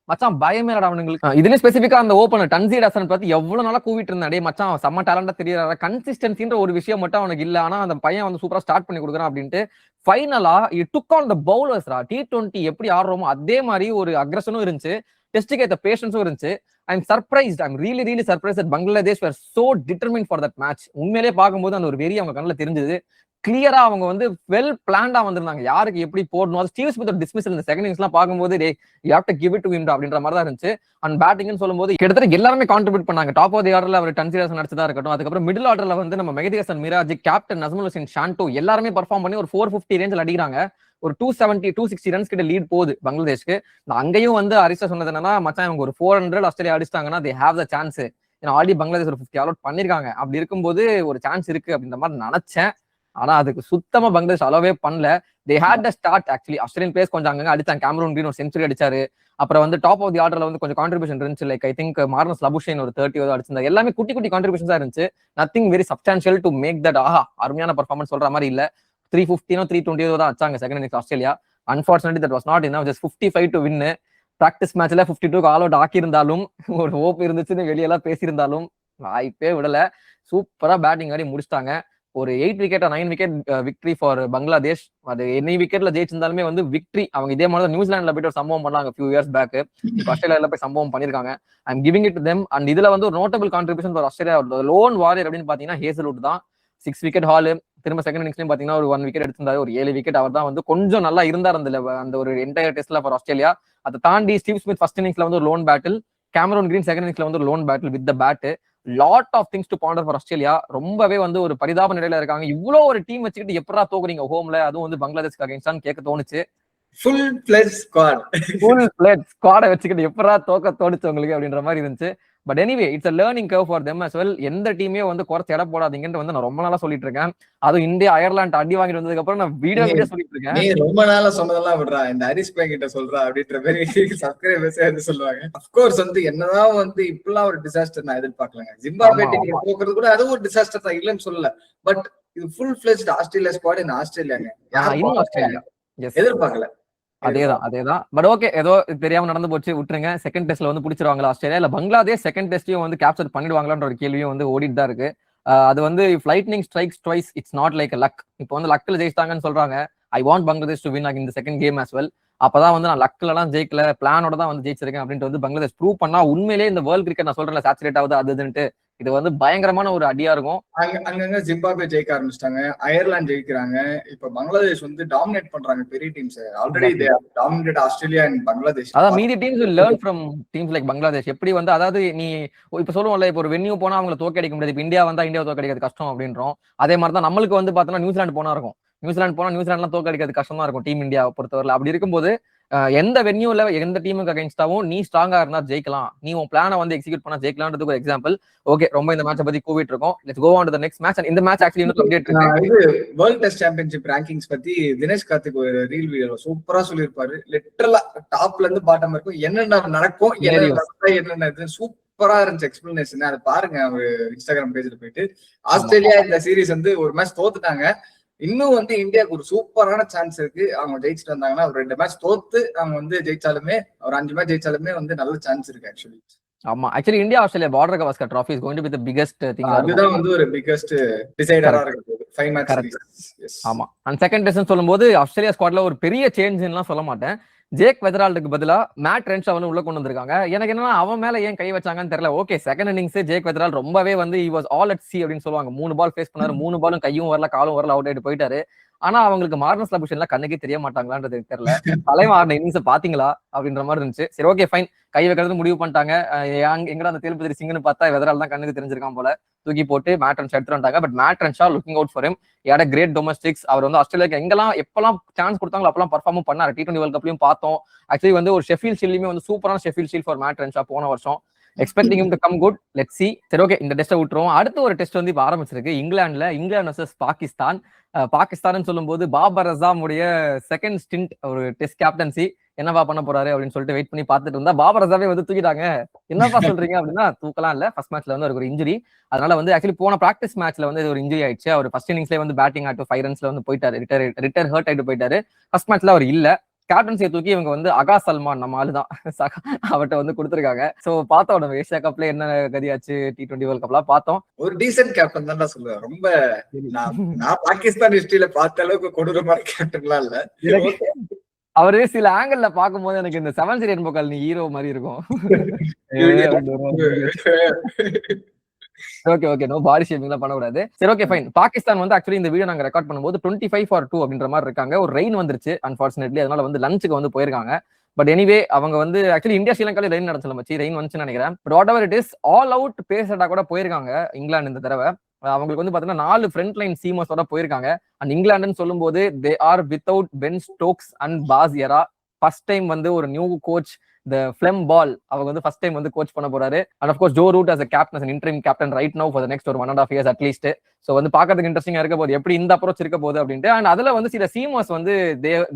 மச்சான். பயமே இல்லடா அவனுங்களுக்கு. இதுலயும் ஸ்பெசிபிக்கா அந்த ஓபனர் டன்சீர் ஹசன் பத்தி எவ்வளவு நாளா கூவிட்டு இருந்தா, டே மச்சான் செம்ம டேலண்டா தெரியறாரு, கன்சிஸ்டன்சின்ற ஒரு விஷயம் மட்டும் அவனுக்கு இல்ல, ஆனா அந்த பையன் வந்து சூப்பரா ஸ்டார்ட் பண்ணி கொடுக்குறான் அப்படின்ட்டு. ஃபைனலா டுக் ஆன் த பவுலர்ஸ்ரா. T20 எப்படி ஆடுறோமோ அதே மாதிரி ஒரு அக்ரஷனும் இருந்துச்சு, டெஸ்டுக்கு ஏத்த பேஷன்ஸும் இருந்துச்சு. I'm surprised, I'm really surprised that Bangladesh were so determined for that match. உண்மையிலேயே பார்க்கும்போது அந்த ஒரு வெறி அவங்க கண்ணில் தெரிஞ்சது. கிளியரா அவங்க வந்து வெல் பிளான்டா வந்திருந்தாங்க, யாருக்கு எப்படி போடணும். அது ஸ்டீவ் ஸ்மித் டிஸ்மிஸல் இந்த செகண்ட் இன்னிங்ஸ்லாம் பார்க்கும்போது, day you have to give it to him அப்படின்ற மாதிரி தான் இருந்துச்சு. அண்ட் பேட்டிங்னு சொல்லும்போது கிட்டத்தட்ட எல்லாருமே கான்ட்ரிபியூட் பண்ணாங்க. டாப் ஆஃப் தி ஆர்டர்ல அவர் டன்சீர் ஹசன் அடிச்சதா இருக்கட்டும், அதுக்கப்புறம் மிடில் ஆர்டர்ல வந்து நம்ம மெஹதி ஹசன் மிராஜ், கேப்டன் நஸ்முல் ஹுசைன் ஷாண்டோ எல்லாருமே பர்ஃபார்ம் பண்ணி ஒரு 450 ரேஞ்சில் அடிக்கிறாங்க. ஒரு 270 260 ரன்ஸ் கிட்ட லீட் போகுது பங்களாதேஷ்க்கு. அங்கேயும் வந்து ஹரிஷா சொன்னது என்னன்னா, மச்சான் இவங்க ஒரு 400 ஆஸ்திரேலியா அடிச்சிட்டாங்கன்னா தே ஹேவ் த சான்ஸ். ஏன்னா ஆல்ரெடி பங்களாதேஷ் ஒரு 50 ஆல் அவுட் பண்ணிருக்காங்க. அப்படி இருக்கும்போது ஒரு சான்ஸ் இருக்கு அப்படின்ற மாதிரி நினைச்சேன். ஆனா அதுக்கு சுத்தமா பங்களாதேஷ் அலோவே பண்ணல. They had the start actually. Australian players கொஞ்சம் அங்கங்க அடிச்சாங்க. கேமரூன் கிரீன் ஒரு செஞ்சுரி அடிச்சாரு. அப்புறம் வந்து டாப் ஆஃப் தி ஆர்டர்ல வந்து கொஞ்சம் கான்ட்ரிபியூஷன் இருந்துச்சு. Like I think Marnus Labuschagne ஒரு 30 அடிச்சிருந்தாங்க. எல்லாமே குட்டி கான்ட்ரிபியூஷன்ஸா இருந்துச்சு. Nothing very substantial to make that ஆஹா அருமையான பர்ஃபார்மன்ஸ் சொல்ற மாதிரி இல்ல. 350 320 தான் அடிச்சாங்க second innings Australia. Unfortunately that was not enough. Just 55 to win. Practice மேட்ச்ல 52 ஆல் அவுட் ஆக்கியிருந்தாலும் ஒரு ஹோப் இருந்துச்சுன்னு வெளியெல்லாம் பேசியிருந்தாலும் வாய்ப்பே விடல. சூப்பரா பேட்டிங் ஆடி முடிச்சிட்டாங்க. ஒரு 8 wicket 9 wicket victory for Bangladesh. அது என்ன விக்கெட்ல ஜெயிச்சிருந்தாலுமே வந்து விக்டரி. அவங்க இதே மாதிரி நியூசிலாந்துல போயிட்டு ஒரு சம்பவம் பண்ணாங்க ஃபியூ இயர்ஸ் பேக். இப்போ ஆஸ்திரேலியால போய் சம்பவம் பண்ணிருக்காங்க. I am giving it to them. And இதுல வந்து ஒரு notable contribution for Australia. Lone warrior அப்படின்னு பாத்தீங்கன்னா ஹேசல்வுட் தான். 6 விக்கெட் ஹால். திரும்ப செகண்ட் இன்னிங்ஸ்லயும் பாத்தீங்கன்னா ஒரு 1 விக்கெட் எடுத்திருந்தாரு. ஒரு 7 விக்கெட் அவர் தான் வந்து கொஞ்சம் நல்லா இருந்தார் அந்த ஒரு என்டையர் டெஸ்ட்ல ஃபார் ஆஸ்திரேலியா. அதை தாண்டி ஸ்டீவ் ஸ்மித் ஃபர்ஸ்ட் இன்னிங்ஸ்ல வந்து ஒரு lone battle, Cameron Green second இன்னிங்ஸ்ல வந்து ஒரு lone battle with the bat. Lot of things to ponder for Australia. ரொம்பவே வந்து ஒரு பரிதாப நிலையில இருக்காங்க. இவ்வளவு ஒரு டீம் வச்சுக்கிட்டு எப்படா தோக்குறீங்க ஹோம்ல, அதுவும் வந்து பங்களாதேஷ்க்கு அகைன்ஸ்டான்னு கேட்க தோணுச்சு. ஃபுல் பிளேட் ஸ்குவாட வச்சுக்கிட்டு எப்படா தோக்க தோணுச்சு உங்களுக்கு அப்படின்ற மாதிரி இருந்துச்சு. But anyway it's a learning curve for them as well. எந்த டீமே வந்து குறைச்சு எடை போடாதீங்கன்னு வந்து நான் ரொம்ப நாளா சொல்லிட்டு இருக்கேன். அதுவும் இந்தியா அயர்லாந்து அடி வாங்கிட்டு வந்ததுக்கு அப்புறம் நான் வீடியோ சொல்லிட்டு இருக்கேன். நீ ரொம்ப நாளா சொன்னதெல்லாம் விடுறா, இந்த ஹரிஸ் பை கிட்ட சொல்றா அப்படின்ற மாதிரி சப்ஸ்கிரைபர்ஸ் சொல்லுவாங்க. அப்கோர்ஸ் வந்து என்னதான் வந்து இப்பெல்லாம் ஒரு டிசாஸ்டர் நான் எதிர்பார்க்கலங்க. ஜிம்பாப்வே டீம் போக்குறது கூட அதுவும் ஒரு டிசாஸ்டர் தான், இல்லன்னு சொல்லல. பட் இது ஃபுல் ஃபிளெஜ்ட் ஆஸ்திரேலியா ஸ்குவாட் இந்த ஆஸ்திரேலியாங்க எதிர்பார்க்கல. அதேதான். பட் ஓகே, ஏதோ தெரியாம நடந்து போச்சு, விட்டுருங்க. செகண்ட் டெஸ்ட்ல வந்து பிடிச்சிருவாங்களா ஆஸ்திரேலியா, இல்ல பங்களாதேஷ் செகண்ட் டெஸ்டையும் வந்து கேப்சர் பண்ணிடுவாங்களான்ற ஒரு கேள்வியும் வந்து ஓடிட்டு தான் இருக்கு. அது வந்து lightning strikes twice, it's not like luck. இப்போ வந்து லக்ல ஜெயிச்சிட்டாங்கன்னு சொல்றாங்க. I want Bangladesh to win இந்த செகண்ட் கேம் as well. அப்பதான் வந்து நான் லக்ல எல்லாம் ஜெயிக்கல, பிளானோட தான் வந்து ஜெயிச்சிருக்கேன் அப்படின்ட்டு வந்து பங்களாதேஷ் ப்ரூவ் பண்ணா உண்மையிலேயே இந்த வேர்ல்ட் கிரிக்கெட் நான் சொல்றேன் சேச்சுரேட் ஆகுது அதுன்ட்டு. இது வந்து பயங்கரமான ஒரு அடியா இருக்கும். அங்கங்க ஜிம்பாப்வே ஜெயிக்க ஆரம்பிச்சிட்டாங்க, அயர்லாந்து ஜெயிக்கிறாங்க. இப்ப பங்களாதேஷ் வந்து டாமினேட் பண்றாங்க பெரிய teams. Already they have dominated Australia and Bangladesh. அதான் மீதி teams will learn from teams like Bangladesh. எப்படி வந்து அதாவது நீ இப்ப சொல்லுவோம்ல, இப்போ ஒரு வென்யூ போனா அவங்களை தோக்கடிக்க முடியாது, இப்ப இந்தியா வந்தா இந்தியா தோக்கடிக்கிறது கஷ்டம் அப்படின்றோம். அதே மாதிரி தான் நம்மளுக்கு வந்து பார்த்தோம்னா நியூசிலாந்து போனா இருக்கும். நியூசிலாந்துலாம் தோக்கடிக்கிறது கஷ்டமா இருக்கும் டீம் இந்தியாவை பொறுத்தவரை. அப்படி இருக்கும்போது எந்த வென்யூல எந்த டீமுக்கு அகைன்ஸ்டாவும் நீ ஸ்ட்ராங்கா இருந்தா ஜெயிக்கலாம், நீ உன் பிளானை வந்து எக்ஸிக்யூட் பண்ணா ஜெயிக்கலாம்ன்றதுக்கு ஒரு எக்ஸாம்பிள். ஓகே, ரொம்ப இந்த மேட்சை பத்தி கூவிட்டு இருக்கோம். Let's go on to the next match. இந்த மேட்ச் ஆக்சுவலி இன்னும் அப்டேட் இருக்கு. இது வேர்ல்ட் டெஸ்ட் சாம்பியன்ஷிப் ரேங்கிங்ஸ் பத்தி தினேஷ் கார்த்திக் ஒரு ரீல் வீடியோல சூப்பரா சொல்லியிருப்பாரு. லிட்டரலா டாப்ல இருந்து பாட்டம் வரைக்கும் என்னென்ன நடக்கும், என்னென்ன சூப்பரா இருந்துச்சு எக்ஸ்பிளனேஷன். அதை பாருங்க ஒரு இன்ஸ்டாகிராம் பேஜ்ல போயிட்டு. ஆஸ்திரேலியா இந்த சீரீஸ் வந்து ஒரு மேட்ச் தோத்துட்டாங்க. இன்னும் வந்து இந்தியாவுக்கு ஒரு சூப்பரான சான்ஸ் இருக்கு. அவங்க ஜெயிச்சுட்டு வந்தாங்கன்னா ஒரு 2 மேட்ச் தோத்து அவங்க வந்து ஜெயிச்சாலுமே, ஒரு 5 மேட்ச் ஜெயிச்சாலுமே வந்து நல்ல சான்ஸ் இருக்கு ஆக்சுவலி. ஆமா, actually India Australia border Gavaskar trophy is going to be the biggest thing. அதுதான் வந்து ஒரு பிகெஸ்ட் டிசைடரா இருக்கு 5 மேட்ச் சீரிஸ். ஆமா, அண்ட் செகண்ட் டெஸ்ட்னு சொல்லும்போது ஆஸ்திரேலியா ஸ்குவாட்ல ஒரு பெரிய சேஞ்ச்லாம் சொல்ல மாட்டேன். ஜேக் வெதரால்டுக்கு பதிலா மேட் ரென்ஷா வந்து உள்ள கொண்டு வந்திருக்காங்க. எனக்கு என்னன்னா அவன் மேல ஏன் கை வச்சாங்கன்னு தெரியல. ஓகே, செகண்ட் இன்னிங்ஸ் ஜேக் வெதரால் ரொம்பவே வந்து he was all at sea அப்படின்னு சொல்லுவாங்க. 3 பால் ஃபேஸ் பண்ணாரு, 3 பாலும் கையும் வரல காலும் வரல, அவுட் ஆயிட்டு போயிட்டாரு. ஆனா அவங்களுக்கு மார்னஸ் லபுஷன்லாம் கண்ணுக்கே தெரிய மாட்டாங்களான்றது தெரியல. தலைவன் ஆடின இன்னிங்ஸ் பாத்தீங்களா அப்படின்ற மாதிரி இருந்துச்சு. சரி, ஓகே ஃபைன், கை வைக்கிறது முடிவு பண்ணிட்டாங்க. எங்கடா அந்த தேல்பதிரி சிங்னு பார்த்தா வெதரால் தான் கண்ணுக்கு தெரிஞ்சிருக்கான் போல. தூக்கி போட்டு மேட் ரென்ஷா எடுத்துட்டு வந்தாங்க. But Matt Renshaw looking out for him. Had great domestics. அவர் வந்து ஆஸ்திரேலியாக்கு எங்கெல்லாம் எப்பெல்லாம் சான்ஸ் கொடுத்தாங்களோ அப்பெல்லாம் பர்ஃபார்மும் பண்ணாரு. T20 வேர்ல்ட் கப்லயும் பார்த்தோம். ஆக்சுவலி வந்து ஒரு ஷெஃபீல்ட் ஷீல்ட்லயுமே வந்து சூப்பரான Sheffield shield for Matt Renshaw போன வருஷம். Expecting him to come good. Let's see. சரி, ஓகே, இந்த டெஸ்ட்டை விட்டுருவோம். அடுத்த ஒரு டெஸ்ட் வந்து இப்போ ஆரம்பிச்சிருக்கு இங்கிலாந்து வர்சஸ் பாகிஸ்தான். பாகிஸ்தான் சொல்லும்போது பாபர் அசாம் உடைய செகண்ட் ஸ்டிண்ட் ஒரு டெஸ்ட் கேப்டன்சி என்னவா பண்ண போறாரு அப்படின்னு சொல்லிட்டு வெயிட் பண்ணி பார்த்துட்டு இருந்தா பாபர் அசாமே வந்து தூக்கிட்டாங்க. என்னப்பா சொல்றீங்க அப்படின்னா, தூக்கலாம் இல்ல, ஃபர்ஸ்ட் மேட்ச்ல வந்து ஒரு இன்ஜுரி. அதனால வந்து ஆக்சுவலி போன பிராக்டிஸ் மேட்ச்ல வந்து ஒரு இன்ஜுரி ஆயிடுச்சு. அவர் ஃபர்ஸ்ட் இன்னிங்ஸ்ல வந்து பேட்டிங் ஆட்டு 5 ரன்ஸ்ல வந்து போயிட்டாரு, ரிட்டர் ஹர்ட் ஆயிட்டு போயிட்டாரு. ஃபர்ஸ்ட் மேட்ச்ல அவர் இல்ல. கேப்டன்சியை தூக்கி இவங்க வந்து அகா சல்மான் நம்ம ஆளுதான் அவர்கிட்ட வந்து கொடுத்துருக்காங்க. சோ பார்த்தோம் நம்ம ஏசியா கப்ல என்ன கதியாச்சு, T20 வேர்ல்ட் கப்லாம் பார்த்தோம். ஒரு டீசென்ட் கேப்டன் தான் சொல்லுவேன். ரொம்ப நான் பாகிஸ்தான் ஹிஸ்டரியில பார்த்த அளவுக்கு கொடூரமான கேப்டன்லாம் இல்ல. அவரு சில ஆங்கிள் பாக்கும்போது எனக்கு இந்த 7 சீரியன் போக்கால் நீ ஹீரோ மாதிரி இருக்கும். ஓகே, நோ பாடி ஷேமிங்லாம் பண்ணக்கூடாது. சரி, ஓகே ஃபைன். பாகிஸ்தான் வந்து ஆக்சுவலி இந்த வீடியோ நாங்க ரெக்கார்ட் பண்ணும்போது 25 for 2 அப்படின்ற மாதிரி இருக்காங்க. ஒரு ரெயின் வந்துருச்சு அன்பார்ச்சுனேட்லி, அதனால வந்து லஞ்சுக்கு வந்து போயிருக்காங்க. பட் எனிவே அவங்க வந்து ஆக்சுவலி இந்தியா ஸ்ரீலங்கால ரெயின் நடச்சல மச்சி, ரெயின் வந்துச்சுன்னு நினைக்கிறேன். But whatever it is, all out பேசடா கூட போயிருக்காங்க இங்கிலாந்து இந்த தடவை. அவங்களுக்கு வந்து பாத்தீங்கன்னா 4 ஃப்ரண்ட் லைன் சீமர்ஸோட போயிருக்காங்க. அண்ட் இங்கிலாந்துன்னு சொல்லும்போது they are without Ben Stokes and Baz era. First time வந்து ஒரு new coach the Flem Ball அவங்க வந்து ஃபர்ஸ்ட் டைம் வந்து கோச் பண்ண போறாரு. And of course Joe Root as a captain, as an interim captain right now for the next 1.5 years at least. So வந்து பாக்கிறதுக்கு இன்ட்ரெஸ்டிங்கா இருக்க போகுது எப்படி இந்த அப்ரோச் இருக்க போகுது அப்படின்ட்டு. அண்ட் அதுல வந்து சில சீமர்ஸ் வந்து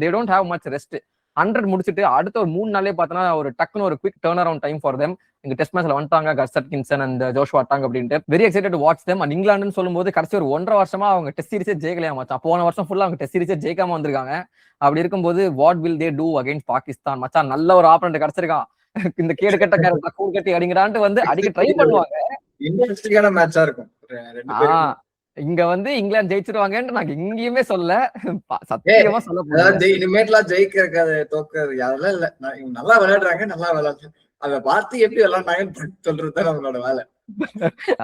they don't have much rest. 100 முடிச்சுட்டு அடுத்த ஒரு 3 நாளே பார்த்தோன்னா ஒரு டக்குன்னு ஒரு quick turn around time for them. எங்க டெஸ்ட் மேட்ச்ல வந்துட்டாங்க Gus Atkinson and Joshua Tongue அப்படின்ட்டு very excited to watch them. And இங்கிலாந்துன்னு சொல்லும்போது கடைசி ஒரு 1.5 வருஷமா அவங்க டெஸ்ட் சீரிஸே ஜெயிக்கலையா மச்சான். போன வருஷம் ஃபுல்லா அவங்க டெஸ்ட் சீரிஸே ஜெயிக்காம வந்திருக்காங்க. அப்படி இருக்கும்போது what will they do against Pakistan? மச்சான் நல்ல ஒரு ஆப்பனண்ட் கிடைச்சிருக்கான், இந்த கேடு கட்ட கேரக்டர் கூழ் கட்டி அடிங்கடான்ட்டு வந்து அடிக்க ட்ரை பண்ணுவாங்க. இன்ட்ரெஸ்டிங்கான மேட்சா இருக்கும் ரெண்டு பேரும். இங்க வந்து இங்கிலாந்து ஜெயிச்சிருவாங்கன்னு நாங்க எங்கேயுமே சொல்ல, சத்தியமா சொல்ல அதாவது இனிமேட்லாம் ஜெயிக்கிறது தோக்கிறது அதெல்லாம் இல்ல. இவங்க நல்லா விளையாடுறாங்க, நல்லா விளையாடுறாங்க, அதை பார்த்து எப்படி விளையாடுறாங்கன்னு சொல்றதுதான் நம்மளோட வேலை.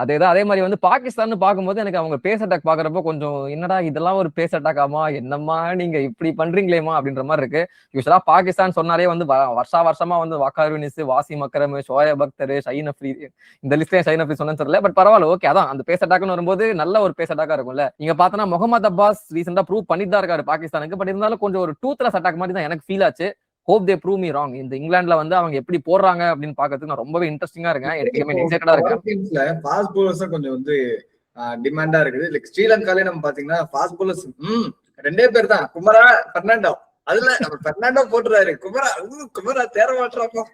அதேதான். அதே மாதிரி வந்து பாகிஸ்தான் பார்க்கும்போது எனக்கு அவங்க பேஸ் அட்டாக் பாக்குறப்போ கொஞ்சம் என்னடா இதெல்லாம் ஒரு பேஸ் அட்டாக்காமா, என்னம்மா நீங்க இப்படி பண்றீங்களேமா அப்படின்ற மாதிரி இருக்கு. யூஸ்வலா பாகிஸ்தான் சொன்னாலே வந்து வருஷமா வந்து வக்கார் யூனிஸ், வாசிம் அக்ரம், ஷோயப் அக்தர், ஷஹீன் அஃப்ரீதி, இந்த லிஸ்ட்லயே ஷஹீன் அஃப்ரீதி சொன்னேன்னு தெரியல. பட் பரவாயில்ல, ஓகே. அதான் அந்த பேஸ் அட்டாக்னு வரும்போது நல்ல ஒரு பேஸ் அட்டாக்கா இருக்கும்ல. நீங்க பார்த்தோன்னா முகமது அப்பாஸ் ரீசெண்டா ப்ரூவ் பண்ணிட்டு தான் இருக்காரு பாகிஸ்தானுக்கு. பட் இருந்தாலும் கொஞ்சம் ஒரு டூத்லெஸ் அட்டாக் மாதிரி தான் எனக்கு ஃபீல் ஆச்சு. Hope they prove me wrong. இந்த இங்கிலாந்துல வந்து அவங்க எப்படி போடுறாங்க அப்படின்னு பாக்கிறதுக்கு நான் ரொம்பவே இன்ட்ரெஸ்டிங்கா இருக்கேன், எக்ஸைட்டடா இருக்கேன். ஃபாஸ்ட் பவுலர்ஸ் கொஞ்சம் வந்து டிமாண்டா இருக்குது. லைக் ஸ்ரீலங்காலே நம்ம பாத்தீங்கன்னா ஃபாஸ்ட் பவுலர்ஸ் 2 பேர் தான், குமரா பெர்னாண்டோ. அதுல பெர்னாண்டோ போட்டுறாரு, குமரா தேர மாட்டுறாப்போ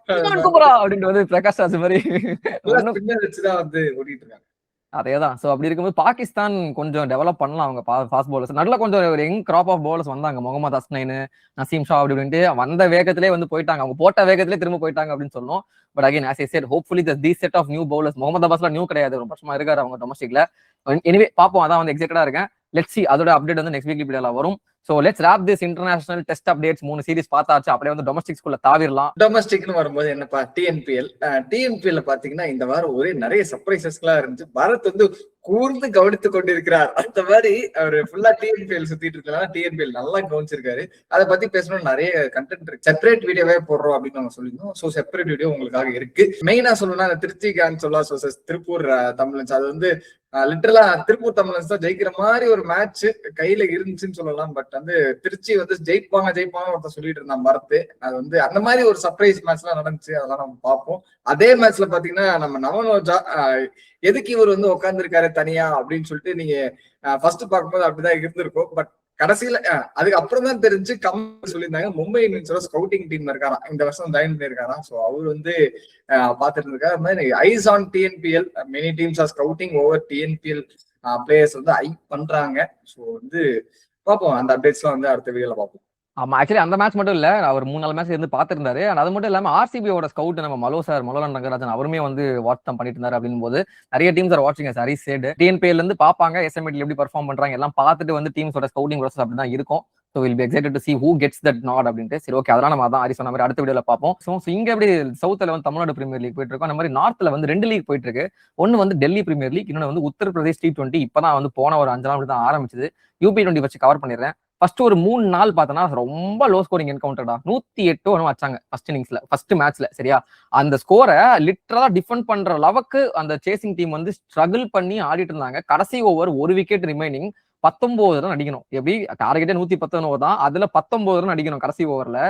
குமரா அப்படின்ட்டு வந்து பிரகாஷ் ராஜ் மாதிரி வச்சுதான் வந்து ஓடிட்டு இருக்காங்க. அதேதான். சோ அப்படி இருக்கும்போது பாகிஸ்தான் கொஞ்சம் டெவலப் பண்ணலாம் அவங்க ஃபாஸ்ட் பவுலர்ஸ். நல்ல கொஞ்சம் ஒரு யங் கிராப் ஆஃப் பவுலர்ஸ் வந்தாங்க. முகமது அஸ்னைன், நசீம் ஷா அப்படின்ட்டு வந்த வேகத்திலே வந்து போயிட்டாங்க. அவங்க போட்ட வேகத்திலே திரும்ப போயிட்டாங்க அப்படின்னு சொல்லணும். But again as I said, hopefully these set of new bowlers. Mohammad அப்பாஸ்லாம் நியூ கிடையாது, ரொம்ப வருஷமா இருக்காரு அவங்க டொமஸ்டிக்ல. எனிவே பாப்போம், அதான் வந்து எக்ஸைட்டடா இருக்கேன். லெட்ஸ் சி, அதோட அப்டேட் வந்து நெக்ஸ்ட் வீக்லி வீடியோல வரும். So let's wrap this international test updates. 3 series பார்த்தாச்சு, அப்படியே வந்து டொமஸ்டிக்ஸ்குள்ள தாவிரலாம். டொமஸ்டிக்னு வரும்போது என்னப்பா, டிஎன்பிஎல் பாத்தீங்கன்னா இந்த வாரம் ஒரே நிறைய சர்ப்ரைசஸ்லாம் இருந்துச்சு. பாரத் வந்து கூர்ந்து கவனித்துக் கொண்டிருக்கிறார். அந்த மாதிரி அவர் ஃபுல்லா டிஎன்பிஎல் சுத்திட்டு இருக்கலாம். டிஎன்பிஎல் நல்லா கவனிச்சிருக்காரு. அதை பத்தி பேசணும், நிறைய கண்டென்ட் இருக்கு. செப்பரேட் வீடியோவே போடுறோம் அப்படின்னு நாங்க சொல்லியிருந்தோம். சோ செப்பரேட் வீடியோ உங்களுக்காக இருக்கு. மெயினா சொல்லணும்னா திருச்சி கேன் சொல்லா திருப்பூர் தமிழன்ஸ், அது வந்து லிட்டரலா திருப்பூர் தமிழன்ஸ் தான் ஜெயிக்கிற மாதிரி ஒரு மேட்ச் கையில இருந்துச்சுன்னு சொல்லலாம். பட் வந்து திருச்சி வந்து ஜெயிப்பாங்க ஒருத்தர் சொல்லிட்டு இருந்தான் பரத். அது வந்து அந்த மாதிரி ஒரு சர்ப்ரைஸ் மேட்ச் எல்லாம் நடந்துச்சு, அதெல்லாம் நம்ம பார்ப்போம். அதே மேட்ச்ல பாத்தீங்கன்னா நம்ம நவனோஜா எதுக்கு இவர் வந்து உட்கார்ந்துருக்காரு தனியா அப்படின்னு சொல்லிட்டு நீங்க ஃபர்ஸ்ட் பார்க்கும்போது அப்படிதான் இருந்திருக்கும். பட் கடைசியில அதுக்கு அப்புறம் தான் தெரிஞ்சு சொல்லியிருந்தாங்க மும்பை இந்தியன்ஸோட ஸ்கவுட்டிங் டீம் இருக்காராம், இந்த வருஷம் ஜாயின் பண்ணிருக்காராம். ஸோ அவர் வந்து பாத்துட்டு இருக்காரு. அது மாதிரி eyes on TNPL, many teams are scouting over TNPL players வந்து ஐ பண்றாங்க. ஸோ வந்து பார்ப்போம், அந்த அப்டேட்ஸ் எல்லாம் வந்து அடுத்த வீடியோல பார்ப்போம். ஆமா, ஆக்சுவலி அந்த மேட்ச் மட்டும் இல்ல, அவர் 3-4 மேட்ச் இருந்து பாத்துருந்தாரு. அது மட்டும் இல்லாம ஆர்சிபியோட ஸ்கவுட் நம்ம மலோலன் ரங்கராஜன் அவருமே வந்து வாட்ச் தான் பண்ணிட்டு இருந்தாரு. அப்படின் போது நிறைய டீம்ஸ் ஆர் வாட்சிங் ஹரி செட். டிஎன்பிஎல் இருந்து பாப்பாங்க, எஸ்எம்எட்ல எப்படி பெர்ஃபார்ம் பண்றாங்க எல்லாம் பார்த்துட்டு வந்து டீம்ஸோட ஸ்கவுட்டிங் ப்ராசஸ் அப்படிதான் இருக்கும். So will be excited to see who gets that nod அப்படின்ட்டு. சரி, ஓகே, அதெல்லாம் நம்ம அதான் ஹரி சொன்ன மாதிரி அடுத்த வீடியோல பார்ப்போம். ஸோ இங்க எப்படி சவுத்ல வந்து தமிழ்நாடு பிரீமியர் லீக் போயிட்டு இருக்கோம், அந்த மாதிரி நார்த்ல வந்து 2 லீக் போயிட்டு இருக்கு. ஒன்னு வந்து டெல்லி பிரீமியர் லீக், இன்னொன்று வந்து உத்தரப்பிரதேஷ் T20. இப்பதான் வந்து போன ஒரு 5 நாள் தான் ஆரம்பிச்சது. UP20 வச்சு கவர் பண்ணிடுறேன். ஃபர்ஸ்ட் ஒரு 3 நாள் பார்த்தோன்னா ரொம்ப லோ ஸ்கோரிங் என்கவுண்டர்டா. 108 ஒன்று வச்சாங்க ஃபர்ஸ்ட் இன்னிங்ஸ்ல, ஃபர்ஸ்ட் மேட்ச்ல. சரியா, அந்த ஸ்கோரை லிட்டரலா டிஃபெண்ட் பண்ற அளவுக்கு அந்த சேசிங் டீம் வந்து ஸ்ட்ரகிள் பண்ணி ஆடிட்டு இருந்தாங்க. கடைசி ஓவர் 1 விக்கெட் ரிமைனிங், 19 ரன் அடிக்கணும். எப்படி டார்கெட்டே 119 தான், அதுல 19 ரன் அடிக்கணும் கடைசி ஓவர்ல.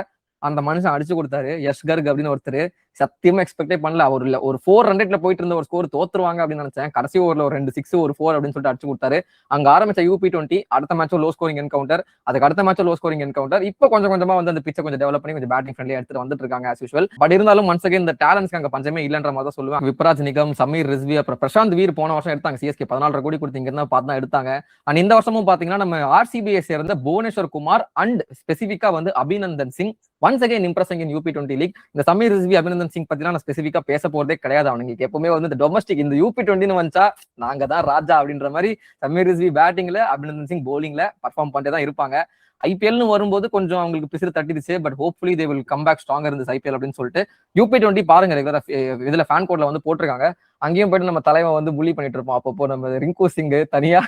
அந்த மனுஷன் அடிச்சு கொடுத்தாரு. யஷ் கர்க் அப்படின்னு ஒருத்தர், சத்தியமா எக்ஸ்பெக்டே பண்ணல. அவர் இல்ல ஒரு 400 போயிட்டு இருந்த ஒரு ஸ்கோர் தோத்துருவாங்க அப்படின்னு நினைச்சேன். கடைசி ஓவர்ல ஒரு 2 6 ஒரு 4 அப்படின்னு சொல்லிட்டு அடிச்சு கொடுத்தாரு. அங்க ஆரம்பிச்ச UP20 அடுத்த மேட்சும் லோ ஸ்கோரிங் என்கவுண்டர், அதுக்கு அடுத்த மேட்சும் லோ ஸ்கோரிங் என்கவுண்டர். இப்போ கொஞ்சம் கொஞ்சமா வந்து அந்த பிச்சை கொஞ்சம் டெவலப் பண்ணி கொஞ்சம் பேட்டிங் ஃப்ரெண்ட்லியா எடுத்துட்டு வந்துட்டு இருக்காங்க ஆஸ் யூஷுவல். பட் இருந்தாலும் ஒன்ஸ் அகைன் இந்த டேலண்ட்ஸ்க்கு அங்க பஞ்சமே இல்லன்ற மாதிரி தான் சொல்லுவாங்க. விப்ராஜ் நிகம், சமீர் ரிஸ்வி, அப்புறம் பிரசாந்த் வீர் போன வருஷம் எடுத்தாங்க. CSK 14 கோடி கொடுத்து இங்க இருந்தா பார்த்து தான் எடுத்தாங்க. அண்ட் இந்த வருஷமும் பாத்தீங்கன்னா நம்ம RCBயை சேர்ந்த புவனேஸ்வர் குமார் அண்ட் ஸ்பெசிபிக்கா வந்து Abhinandan Singh once again impressing in UP20 league. இந்த சமீர் ரிஸ்வி, அபிநந்தன் சிங் பத்தி நான் ஸ்பெசிபிக்கா பேச போறதே கிடையாது. அவனுக்கு எப்பவுமே வந்து இந்த டொமஸ்டிக் இந்த UP20 வந்துச்சா நாங்க தான் ராஜா அப்படின்ற மாதிரி சமீர் ரிஸ்வி பேட்டிங்ல, அபிநந்தன் சிங் போலிங்ல பர்ஃபார்ம் பண்ணிட்டு தான் இருப்பாங்க. ஐபிஎல்னு வரும்போது கொஞ்சம் அவங்களுக்கு பிசிறு தட்டிடுச்சு. But hopefully they will come back stronger இந்த IPL அப்படின்னு சொல்லிட்டு UP20 பாருங்க, ரெகுலரா இதுல ஃபேன் கோட்ல வந்து போட்டிருக்காங்க. அங்கேயும் போயிட்டு நம்ம தலைவன் வந்து புள்ளி பண்ணிட்டு இருப்போம். அப்பப்போ நம்ம ரிங்கு சிங் தனியா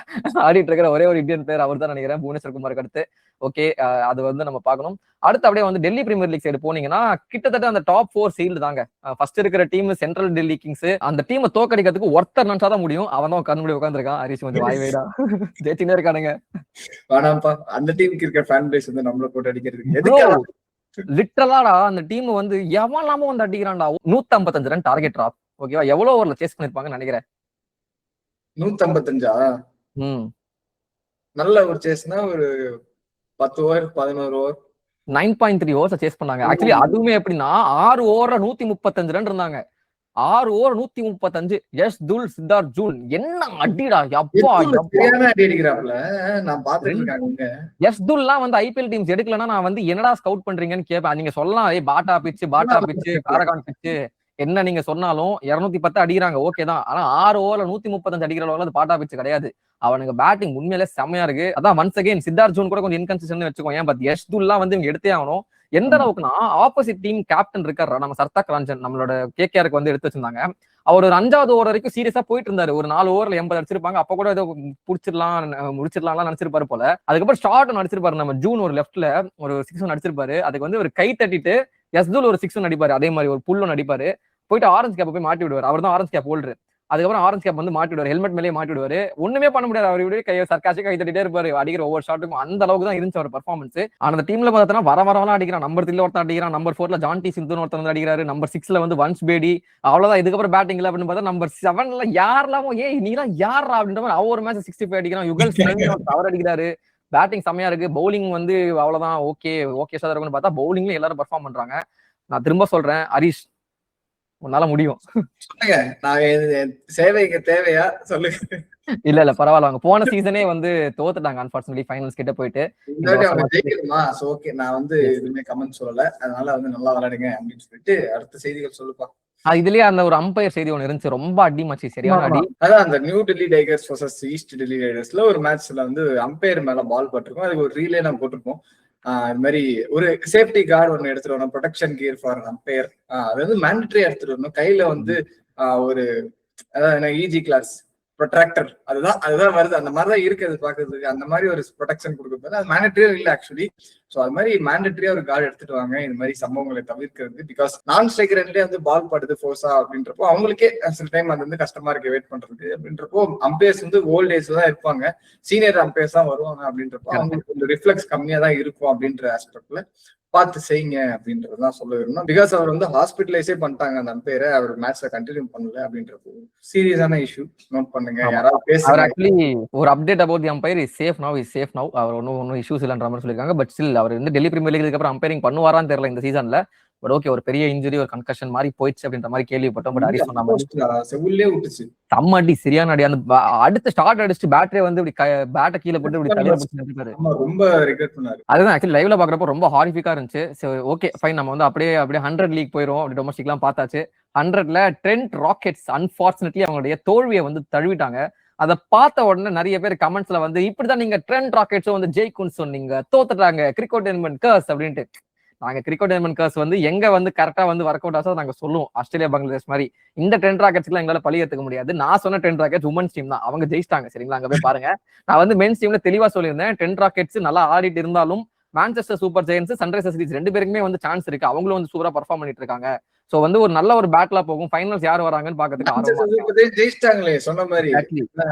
ஆடிட்டு இருக்கிற ஒரே ஒரு இந்தியன் பிளேயர் அவர் தான் நினைக்கிறேன், புவனேஸ்வர் குமாருக்கு அடுத்து. ஓகே, அது வந்து நம்ம பார்க்கணும். அடுத்து அப்படியே வந்து டெல்லி பிரீமியர் லீக் சைடு போனீங்கன்னா கிட்டத்தட்ட அந்த டாப் 4 சீல்டு தாங்க. ஃபர்ஸ்ட் இருக்கிற டீம் சென்ட்ரல் டெல்லி கிங்ஸ். அந்த டீமை தோக்கடிக்கிறதுக்கு ஒருத்தர் நினைச்சா தான் முடியும். அவன் தான் உட்காந்து முடி உட்காந்துருக்கான். ஹரிஷ் கொஞ்சம் வாய் வைடா ஜெயிச்சுனே இருக்கானுங்க. வேணாம்ப்பா, அந்த டீமுக்கு இருக்கிற ஃபேன் பேஸ் வந்து நம்மள போட்டு அடிக்கிறதுக்கு லிட்டரலாடா அந்த டீம் வந்து எவன்லாமோ வந்து அடிக்கிறான்டா. 155 ரன் டார்கெட் டிராப். ஓகேவா, எவ்வளவு ஓவர்ல சேஸ் பண்ணிருப்பாங்கன்னு நினைக்கிறேன். 155 நல்ல ஒரு சேஸ்னா ஒரு 10 ஓவர் 11 ஓவர் 9.3 ஓவர்ஸ் சேஸ் பண்ணாங்க. ஆக்சுவலி அதுவுமே எப்படின்னா 6 ஓவர்ல 135 ரன் இருந்தாங்க. 6 ஓவர் 135. யஷ்துல் சித்தார்த் ஜூன் என்ன அடிடா, யப்பா சரியான அடி அடிக்கிறாப்ல, நான் பாத்துட்டு இருக்கேன். யஷ்துல்லாம் வந்து ஐபிஎல் டீம்ஸ் எடுக்கலன்னா நான் வந்து என்னடா ஸ்கவுட் பண்றீங்கன்னு கேட்பேன். நீங்க சொல்லலாம் பாட்டா பிச்சு காரகான் பிச்சு என்ன நீங்க சொன்னாலும் 210 அடிக்கிறாங்க, ஓகே தான். ஆனா 6 ஓவர்ல 135 அடிக்கிற அளவுக்கு அது பாட்டா பிச்சு கிடையாது. அவனுக்கு பேட்டிங் உண்மையிலே செம்மையா இருக்கு. அதான் ஒன்ஸ் அகைன் சித்தார்த் ஜூன் கூட கொஞ்சம் இன்கன்சிஸ்டன்ட் வச்சுக்கோ. ஏன் பட் யஷ்துல்லாம் வந்து இவங்க எடுத்தே ஆகணும். எந்த அளவுக்குன்னா ஆப்போசிட் டீம் கேப்டன் இருக்காரு நம்ம சர்தாக் ரஞ்சன், நம்மளோட கேகேஆருக்கு வந்து எடுத்து வச்சிருந்தாங்க. அவர் ஒரு 5வது ஓவர் வரைக்கும் சீரியஸா போயிட்டு இருந்தாரு. ஒரு 4 ஓவர்ல 80 அடிச்சிருப்பாங்க. அப்ப கூட ஏதோ முடிச்சிடலாம் நினைச்சிருப்பாரு போல. அதுக்கப்புறம் ஷார்ட் ஒன்று அடிச்சிருப்பாரு நம்ம ஜூன், ஒரு லெஃப்ட்ல ஒரு 6 ஒன்று அடிச்சிருப்பாரு. அதுக்கு வந்து ஒரு கை தட்டிட்டு யஸ்துல் ஒரு 6 ஒன்று அடிப்பாரு. அதே மாதிரி ஒரு புல் ஒன்று அடிப்பாரு. போயிட்டு ஆரஞ்சு கேப் போய் மாட்டி விடுவார். அவர் தான் ஆரஞ்சு கேப் ஹோல்டர். அதுக்கப்புறம் ஆரஞ்சு கேப் வந்து மாட்டி விடுவார், ஹெல்மெட் மேலேயே மாட்டி விடுவாரு. ஒண்ணுமே பண்ண முடியாது. அவர் இப்படியே கையை சர்க்காசிக்கா கை தட்டிட்டே இருப்பாரு. அடிக்கிற ஒவ்வொரு ஷாட்டுக்கும் அந்த அளவுக்கு தான் இருந்துச்சு அவர் பர்ஃபார்மன்ஸ். ஆனா அந்த டீம்ல பார்த்தோன்னா வரலாம் அடிக்கிறான். நம்பர் 3 ஒருத்தன் அடிக்கிறான், நம்பர் 4 ஜான் டி சிந்துன்னு ஒருத்தர் வந்து அடிக்கிறாரு, நம்பர் 6 வந்து வன்ஸ் பேடி. அவ்வளவுதான். இதுக்கப்புறம் பேட்டிங் இல்ல அப்படின்னு பார்த்தா நம்பர் 7 யாரெல்லாமோ நீலாம் யாரா அப்படின்ற மாதிரி அவர் ஒரு மேட்ச் 65 அடிக்கிறான். யுகல் அவர் அடிக்கிறாரு. பேட்டிங் செம்மையா இருக்கு. பவுலிங் வந்து அவ்வளவுதான், ஓகே சார் இருக்குன்னு பார்த்தா பவுலிங்ல எல்லாரும் பர்ஃபார்ம் பண்றாங்க. நான் திரும்ப சொல்றேன், ஹரிஷ் உன்னால முடியும். சொல்லுங்க, நான் சேவைக்கு தேவையா சொல்லுங்க. இல்ல பரவாயில்ல. அவங்க போன சீசனே வந்து தோத்துட்டாங்க அன்பார்ச்சுனேட்லி ஃபைனல்ஸ் கிட்ட போயிட்டு. ஜெயிக்கணுமா? ஓகே, நான் வந்து எதுவுமே கமெண்ட் சொல்லல. அதனால வந்து நல்லா விளையாடுங்க அப்படின்னு சொல்லிட்டு அடுத்த செய்திகள் சொல்லுப்பா. இதுலயே அந்த ஒரு அம்பையர் செய்தி ஒண்ணு இருந்துச்சு, ரொம்ப அடி மச்சி, சரியான அடி. அதான் அந்த New Delhi Tigers versus East Delhi டைகர்ஸ்ல ஒரு மேட்ச்ல வந்து அம்பையர் மேல பால் பட்டிருக்கும். அதுக்கு ஒரு ரீலே நான் போட்டிருப்போம். இது மாதிரி ஒரு சேஃப்டி கார்டு ஒன்னு எடுத்துட்டு வரணும், ப்ரொடெக்ஷன் கியர் ஃபார் அம்பையர். அது வந்து மேண்டட்டரியா எடுத்துட்டு வரணும். கையில வந்து ஒரு அதாவது இஜி கிளாஸ் ப்ரொட்ராக்டர் அதுதான் வருது. அந்த மாதிரிதான் இருக்குது பாக்குறதுக்கு. அந்த மாதிரி ஒரு ப்ரொடெக்ஷன் கொடுக்குறது அது மேண்டட்டரியா இல்ல ஆக்சுவலி. சோ அது மாதிரி மேண்டட்டரியா ஒரு கார்டு எடுத்துட்டு வாங்க இந்த மாதிரி சம்பவங்களை தவிர்க்கிறது. பிகாஸ் நான் ஸ்ட்ரைக்கர்லயே வந்து பால் படுது ஃபோர்ஸா அப்படின்றப்போ அவங்களுக்கே சில டைம் அது வந்து கஷ்டமா இருக்கு வெயிட் பண்றது. அப்படின்றப்போ அம்பையர்ஸ் வந்து ஓல்ட் ஏஜ்ல தான் இருப்பாங்க, சீனியர் அம்பையர்ஸ் தான் வருவாங்க. அப்படின்றப்போ அவங்களுக்கு கொஞ்சம் ரிஃப்ளெக்ஸ் கம்மியா தான் இருக்கும் அப்படின்ற ஆஸ்பெக்ட்ல பார்த்து செய்யுங்க அப்படின்றதுதான் சொல்ல விரும்பணும். பிகாஸ் அவர் வந்து ஹாஸ்பிட்டலைஸே பண்ணிட்டாங்க அந்த அம்பையரை, அவர் மேட்ச்ல கண்டினியூ பண்ணல அப்படின்றப்போ சீரியஸான இஷ்யூ. நோட் பண்ணுங்க, யாராவது பேசுறாங்க. ஆக்சுவலி ஒரு update about the umpire is safe now. அவர் ஒன்னும் இஷ்யூஸ் இல்லன்ற மாதிரி சொல்லிருக்காங்க. பட் ஸ்டில் அவர் வந்து டெல்லி பிரீமியர் லீக் அப்புறம் அம்பையரிங் பண்ணுவாரான்னு தெரியல இந்த சீசன்ல. பட் ஓகே, ஒரு பெரிய இன்ஜுரி, ஒரு கன்கஷன் மாதிரி போயிடுச்சு அப்படின்ற மாதிரி கேள்விப்பட்டோம். பட் ஹரிஷ் சொன்ன மாதிரி செம்ம அடி, சரியான அடி. அந்த அடுத்த ஸ்டார்ட் அடிச்சுட்டு பேட்டரே வந்து இப்படி பேட்டை கீழே போட்டு இப்படி தலையில பிடிச்சிருக்காரு. ரொம்ப ரிக்ரெட் பண்ணாரு. அதுதான் ஆக்சுவலி லைவ்ல பாக்குறப்போ ரொம்ப ஹாரிஃபிக்கா இருந்துச்சு. சரி ஓகே ஃபைன், நம்ம வந்து அப்படியே 100 லீக் போயிரும். அப்படி டொமஸ்டிக் எல்லாம் பார்த்தாச்சு. 100ல ட்ரெண்ட் ராக்கெட்ஸ் அன்பார்ச்சுனேட்லி அவங்களுடைய தோல்வியை வந்து தழுவிட்டாங்க. அதை பார்த்த உடனே நிறைய பேர் கமெண்ட்ஸ்ல வந்து இப்படிதான் நீங்க ட்ரெண்ட் ராக்கெட்ஸும் வந்து ஜெயிக்கும்னு சொன்னீங்க, தோத்துட்டாங்க, கிரிக்கெட் என்மென்ட் கர்ஸ் அப்படின்ட்டு. நாங்க கிரிக்கெட் என்மென்ட் கர்ஸ் வந்து எங்க வந்து கரெக்டா வந்து ஒர்க் அவுட் ஆசா நாங்க சொல்லுவோம். ஆஸ்திரேலியா பங்களாதேஷ் மாதிரி இந்த ட்ரெண்ட் ராக்கெட்ஸ்க்கு எங்களால பழி ஏத்துக்க முடியாது. நான் சொன்ன ட்ரெண்ட் ராக்கெட்ஸ் உமன்ஸ் டீம் தான், அவங்க ஜெயிச்சிட்டாங்க. சரிங்களா, அங்க போய் பாருங்க. நான் வந்து மென்ஸ் டீம்ல தெளிவா சொல்லியிருந்தேன், ட்ரெண்ட் ராக்கெட்ஸ் நல்லா ஆடிட்டு இருந்தாலும் Manchester super Giants, Sunrisers series 2 பேருக்குமே வந்து சான்ஸ் இருக்கு. அவங்களும் வந்து சூப்பரா பர்ஃபார்ம் பண்ணிட்டு இருக்காங்க. சோ வந்து ஒரு நல்ல ஒரு பேட்லா போகும். ஃபைனல்ஸ் யார் வராங்கன்னு பாக்கிறதுக்கு ஜெயிச்சிட்டாங்களே சொன்ன மாதிரி.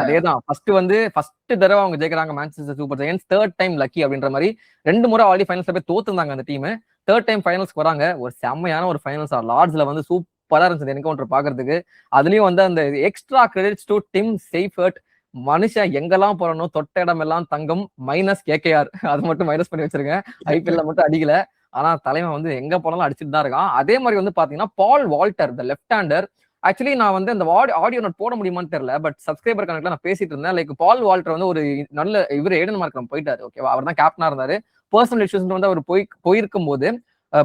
அதேதான் ஃபர்ஸ்ட் தடவை அவங்க ஜெயிக்கிறாங்க Manchester super giants. 3rd time lucky அப்படின்ற மாதிரி 2 முறை ஆல்ரெடி ஃபைனல்ஸ்ல போய் தோத்துருந்தாங்க அந்த டீம். 3rd டைம் ஃபைனல்ஸ்க்கு வராங்க. ஒரு செம்மையான ஒரு ஃபைனல்ஸ் லார்ட்ஸ்ல வந்து சூப்பரா இருந்துச்சு என்கவுண்டர் பாக்குறதுக்கு. அதுலயும் வந்து அந்த extra credits to Tim Seifert. மனுஷன் எங்கெல்லாம் போறணும் தொட்ட இடம் எல்லாம் தங்கம் மைனஸ் கேகேஆர், அது மட்டும் மைனஸ் பண்ணி வச்சிருங்க. ஐபிஎல்ல மட்டும் அடிக்கல, ஆனா தலைவன் வந்து எங்க போனாலும் அடிச்சுட்டு தான் இருக்கான். அதே மாதிரி வந்து பாத்தீங்கன்னா Paul Walter the left hander. Actually நான் வந்து அந்த ஆடியோ நோட் போட முடியுமான்னு தெரியல. பட் சப்ஸ்கிரைபர் கணக்குல நான் பேசிட்டு இருந்தேன். லைக் பால் வால்டர் வந்து ஒரு நல்ல ஏடன் மார்க்கம் போயிட்டாரு. ஓகேவா, அவர் தான் கேப்டனா இருந்தாரு. பர்சனல் இஷ்யூஸ் வந்து அவர் போயிருக்கும் போது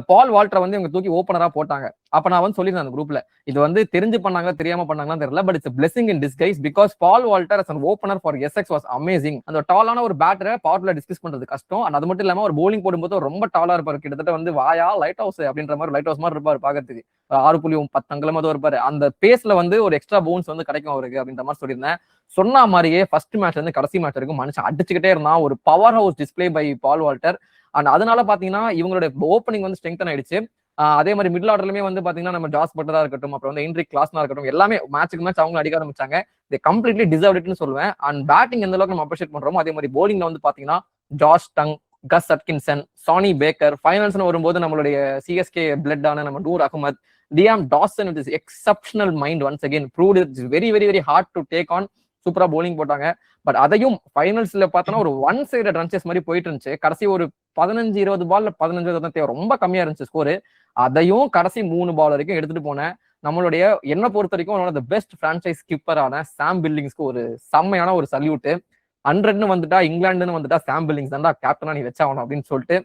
பால் வால்டரை வந்து இவங்க தூக்கி ஓப்பனரா போட்டாங்க. அப்ப நான் வந்து சொல்லியிருந்தேன் அந்த குரூப்ல, இது வந்து தெரிஞ்சு பண்ணாங்க தெரியாம பண்ணாங்கன்னு தெரியல, but it's blessing in disguise. Because Paul Walter as an opener for SX was amazing. அந்த டாலான ஒரு பேட்டரை பவர்ல டிஸ்கஸ் பண்றது கஷ்டம். அண்ட் அது மட்டும் இல்லாம ஒரு போலிங் போடும்போது ரொம்ப டாலா இருப்பாரு. கிட்டத்தட்ட வந்து வாயா லைட் ஹவுஸ் அப்படின்ற மாதிரி லைட் ஹவுஸ் மாதிரி இருப்பாரு பாக்கிறதுக்கு. 6.10 அங்குலம் இருப்பாரு. அந்த பேஸ்ல வந்து ஒரு எக்ஸ்ட்ரா பவுன்ஸ் வந்து கிடைக்கும் அவருக்கு அப்படின்ற மாதிரி சொல்லியிருந்தேன். சொன்ன மாதிரியே ஃபர்ஸ்ட் மேட்ச்ல இருந்து கடைசி மேட்ச் வரைக்கும் மனுஷன் அடிச்சுக்கிட்டே இருந்தான். ஒரு power house display by Paul Walter. And அதனால பாத்தீங்கன்னா இவங்களுடைய ஓப்பனிங் வந்து ஸ்ட்ரெங்தன் ஆயிடுச்சு. அதே மாதிரி மிடில் ஆர்டர்லயுமே வந்து பாத்தீங்கன்னா நம்ம ஜாஸ் பட்டரா இருக்கட்டும், அப்புறம் வந்து ஹென்ரிக் கிளாஸ்னா இருக்கட்டும், எல்லாமே மேட்சுக்கு மேட்ச் அவங்க அடிக்க ஆரம்பிச்சாங்க. தே கம்ப்ளீட்லி டிசர்வ்ட்னு சொல்லுவேன். அண்ட் பேட்டிங் எந்த அளவுக்கு நம்ம அப்ரிஷியேட் பண்றோமோ அதே மாதிரி போலிங்ல வந்து பாத்தீங்கன்னா Josh Tongue, Gus Atkinson, Sonny Baker, ஃபைனல்ஸ்னு வரும்போது நம்மளுடைய சிஎஸ்கே பிளட்டான நம்ம Noor Ahmad, Liam Dawson with exceptional mind once again proved it's very very very hard to take on. சூப்பரா போலிங் போட்டாங்க. பட் அதையும் ஃபைனல்ஸ்ல பார்த்தோன்னா ஒரு ஒன் சைடு ரன்சஸ் மாதிரி போயிட்டு இருந்துச்சு. கடைசி ஒரு 15-20 பால்ல 15 தேவை ரொம்ப கம்மியா இருந்துச்சு ஸ்கோரு. அதையும் கடைசி 3 பால் வரைக்கும் எடுத்துட்டு போனேன். நம்மளுடைய என்ன பொறுத்த வரைக்கும் one of the best franchise ஸ்கிப்பரான சாம் பில்லிங்ஸ்க்கு ஒரு செம்மையான ஒரு சல்யூட். 100ன்னு வந்துட்டா இங்கிலாந்துன்னு வந்துட்டா சாம் பில்லிங்ஸ் தான்டா கேப்டனா நீ வச்சாகணும் அப்படின்னு சொல்லிட்டு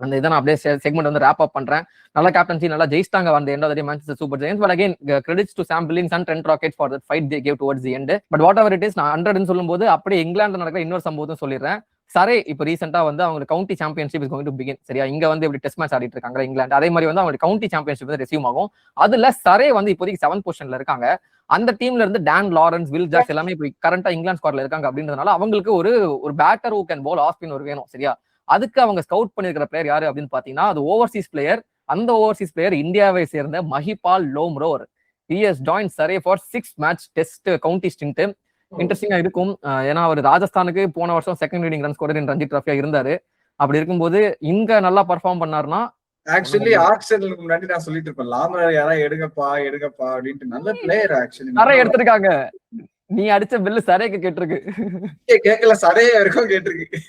அந்த இதை நான் அப்படியே செக்மெண்ட் வந்து ரேப் அப் பண்றேன். நல்ல கேப்டன்சி, நல்லா ஜெயிச்சிட்டாங்க அந்த end of the day Manchester super giants. But again credits to Sam Billings and Trent Rockets for that fight they gave towards the end. But whatever it is, நான் 100ன்னு சொல்லும்போது அப்படியே இங்கிலாந்து நடக்கிற இன்னொரு சம்பவத்தையும் சொல்லிடுறேன். சரே இப்போ ரீசெண்டா வந்து அவங்க county championship is going to begin. சரியா, இங்க வந்து எப்படி டெஸ்ட் மேட்ச் ஆடிட்டு இருக்காங்க இங்கிலாந்து, அதே மாதிரி வந்து அவங்க கவுண்டி சாம்பியன்ஷிப் வந்து ரெசியூம் ஆகும். அதுல சரே வந்து இப்போதைக்கு 7th பொசிஷன்ல இருக்காங்க. அந்த டீம்ல இருந்து டான் லாரன்ஸ், வில் ஜாக்ஸ் எல்லாமே இப்போ கரண்டா இங்கிலாந்து ஸ்குவாட்ல இருக்காங்க. அப்படின்றதுனால அவங்களுக்கு ஒரு batter who can bowl off spin ஒரு வேணும். சரியா, அதுக்கு அவங்க ஸ்கவுட் பண்ணிருக்கிற பிளேயர் யாரு அப்படின்னு பாத்தீங்கன்னா அது ஓவர்சீஸ் பிளேயர். அந்த ஓவர்சீஸ் பிளேயர் இந்தியாவை சேர்ந்த Mahipal Lomror. He has joined Surrey for 6 match test county stint. இன்ட்ரெஸ்டிங்கா இருக்கும். ஏன்னா அவர் ராஜஸ்தானுக்கு போன வருஷம் second leading run scorer in Ranji டிராஃபியா இருந்தாரு. அப்படி இருக்கும்போது இங்க நல்லா பர்ஃபார்ம் பண்ணாருன்னா ஆக்சுவலி ஆக்ஷனுக்கு முன்னாடி நான் சொல்லிட்டு இருப்பேன், லாமர் யாராவது எடுங்கப்பா அப்படின்ட்டு. நல்ல பிளேயர் ஆக்சுவலி. நிறைய எடுத்திருக்காங்க. நீ அடிச்ச பில்லு சரேக்கு கேட்டிருக்கு. கேட்கல, சரையா இருக்கும் கேட்டிருக்கு.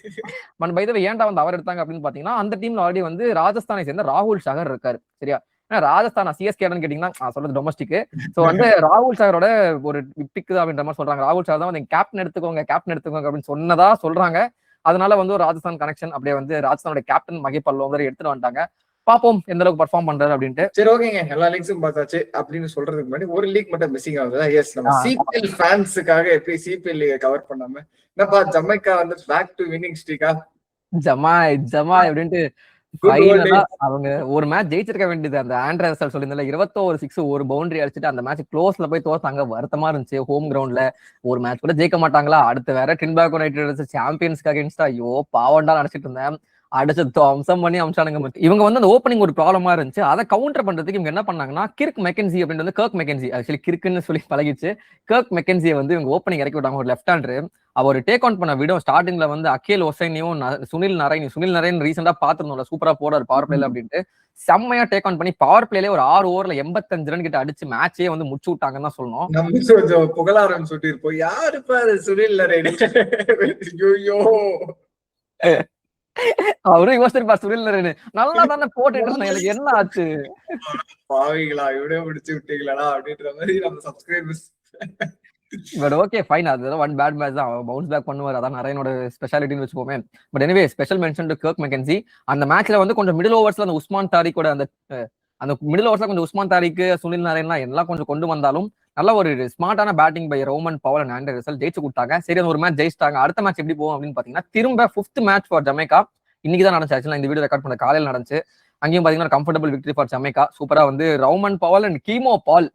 மன் பை தி வே ஏன்டா வந்து அவர் எடுத்தாங்க அப்படின்னு பாத்தீங்கன்னா அந்த டீம்ல ஆல்ரெடி வந்து ராஜஸ்தானை சேர்ந்த ராகுல் ஷகர் இருக்காரு. சரியா, ராஜஸ்தான் சிஎஸ்கேன்னு கேட்டீங்கன்னா சொல்றது டொமஸ்டிக். சோ வந்து ராகுல் ஷகரோட ஒரு பிக் தான் அப்படின்ற மாதிரி சொல்றாங்க. ராகுல் ஷகர் தான் வந்து கேப்டன் எடுத்துக்கோங்க அப்படின்னு சொன்னதா சொல்றாங்க. அதனால வந்து ஒரு ராஜஸ்தான் கனெக்ஷன் அப்படியே வந்து ராஜஸ்தானோட கேப்டன் மஹிபால் லோம்ரோர் எடுத்துட்டு வந்துட்டாங்க. பாப்போம் எந்த அளவுக்கு பர்ஃபார்ம் பண்றாரு அப்படின்ட்டு. சரி, ஓகேங்க, எல்லா லீக்ஸும் பார்த்தாச்சு. அப்படின்னு சொல்றதுக்கு முன்னாடி ஒரு லீக் மட்டும் மிஸ்ஸிங் ஆகுது. எஸ், நம்ம சிபிஎல் ஃபேன்ஸுக்காக எப்படி சிபிஎல் லீக் கவர் பண்ணாம என்னப்பா ஜமைக்கா வந்து பேக் டு வின்னிங் ஸ்ட்ரீக்கா, ஜமாய் அப்படின்ட்டு அவங்க ஒரு மேட்ச் ஜெயிச்சிருக்க வேண்டியது. அந்த ஆண்ட்ரே ரசல் சொல்லியிருந்தால 21 6 ஒரு பவுண்டரி அடிச்சுட்டு அந்த மேட்ச் க்ளோஸ்ல போய் தோத்தாங்க. வருத்தமா இருந்துச்சு. ஹோம் கிரவுண்ட்ல ஒரு மேட்ச் கூட ஜெயிக்க மாட்டாங்களா, அடுத்து வேற டின்பாக் யுனைடெட் சாம்பியன்ஸ்க்கு அகைன்ஸ்டா ஐயோ பாவண்டா நினைச்சிட்டு இருந்தேன். அடிச்சு அம்சம் பண்ணி அம்சானுங்க. இவங்க வந்து அந்த ஓப்பனிங் ஒரு ப்ராப்ளமா இருந்துச்சு. அதை கவுண்டர் பண்றதுக்கு இவங்க என்ன பண்ணாங்கன்னா கிர்க் மெக்கன்சி அப்படின்னு வந்து கர்க் மெக்கன்சி, ஆக்சுவலி கிர்க்குன்னு சொல்லி பழகிச்சு. கர்க் மெக்கன்சியை வந்து இவங்க ஓப்பனிங் இறக்கி விட்டாங்க. ஒரு லெஃப்ட் ஹேண்டர் அவர் டேக் ஆன் பண்ண விடும். ஸ்டார்டிங்ல வந்து அகேல் ஒசைனையும் சுனில் நரேன் ரீசெண்டா பாத்துருந்தோம்ல, சூப்பரா போறாரு பவர் பிளேல அப்படின்ட்டு. செம்மையா டேக் ஆன் பண்ணி பவர் பிளேல ஒரு 6 ஓவர்ல 85 ரன் கிட்ட அடிச்சு மேட்சே வந்து முடிச்சு விட்டாங்கன்னு தான் சொல்லணும். நம்ம கொஞ்சம் புகழாரம் சொல்லிட்டு இருப்போம், யாரு பாரு சுனில் நரேன். அவரும் யோசிச்சிருப்பா சுனில் நரேன் நல்லா தானே போட்டுட்டு இருந்தேன், எனக்கு என்ன ஆச்சு பாவீங்களா இவனே முடிச்சு விட்டீங்களா அப்படின்ற மாதிரி நம்ம சப்ஸ்கிரைபர்ஸ். பட் ஓகே ஃபைன், அது ஒன் பேட் மேட்ச் தான், பவுன்ஸ் பேக் பண்ணுவார். அதான் நரேனோட ஸ்பெஷாலிட்டின்னு வச்சுப்போமே. But anyway special mention to Kirk McKenzie. அந்த மேட்ச்ல வந்து கொஞ்சம் மிடில் ஓவர்ஸ்ல அந்த உஸ்மான் தாரிக்கோட அந்த மிடில் ஓவர்ஸ்ல கொஞ்சம் உஸ்மான் தாரிக்கு சுனில் நரேன்லாம் எல்லாம் கொஞ்சம் கொண்டு வந்தாலும் நல்ல ஒரு ஸ்மார்ட்டான batting by Rovman Powell and Andre Russell ஜெயிச்சு கொடுத்தாங்க. சரி, அந்த ஒரு மேட்ச் ஜெயிச்சிட்டாங்க. அடுத்த மேட்ச் எப்படி போகும் அப்படின்னு பாத்தீங்கன்னா திரும்ப 5th மேட்ச் ஃபார் ஜமைக்கா. இன்னைக்கு தான் நடந்துச்சு. ஆக்சுவலா இந்த வீடியோ ரெக்கார்ட் பண்ண காலையில் நடந்துச்சு. அங்கேயும் பாத்தீங்கன்னா கம்ஃபர்டபிள் விக்டரி ஃபார் ஜமைக்கா. சூப்பரா வந்து Rovman Powell and Keemo Paul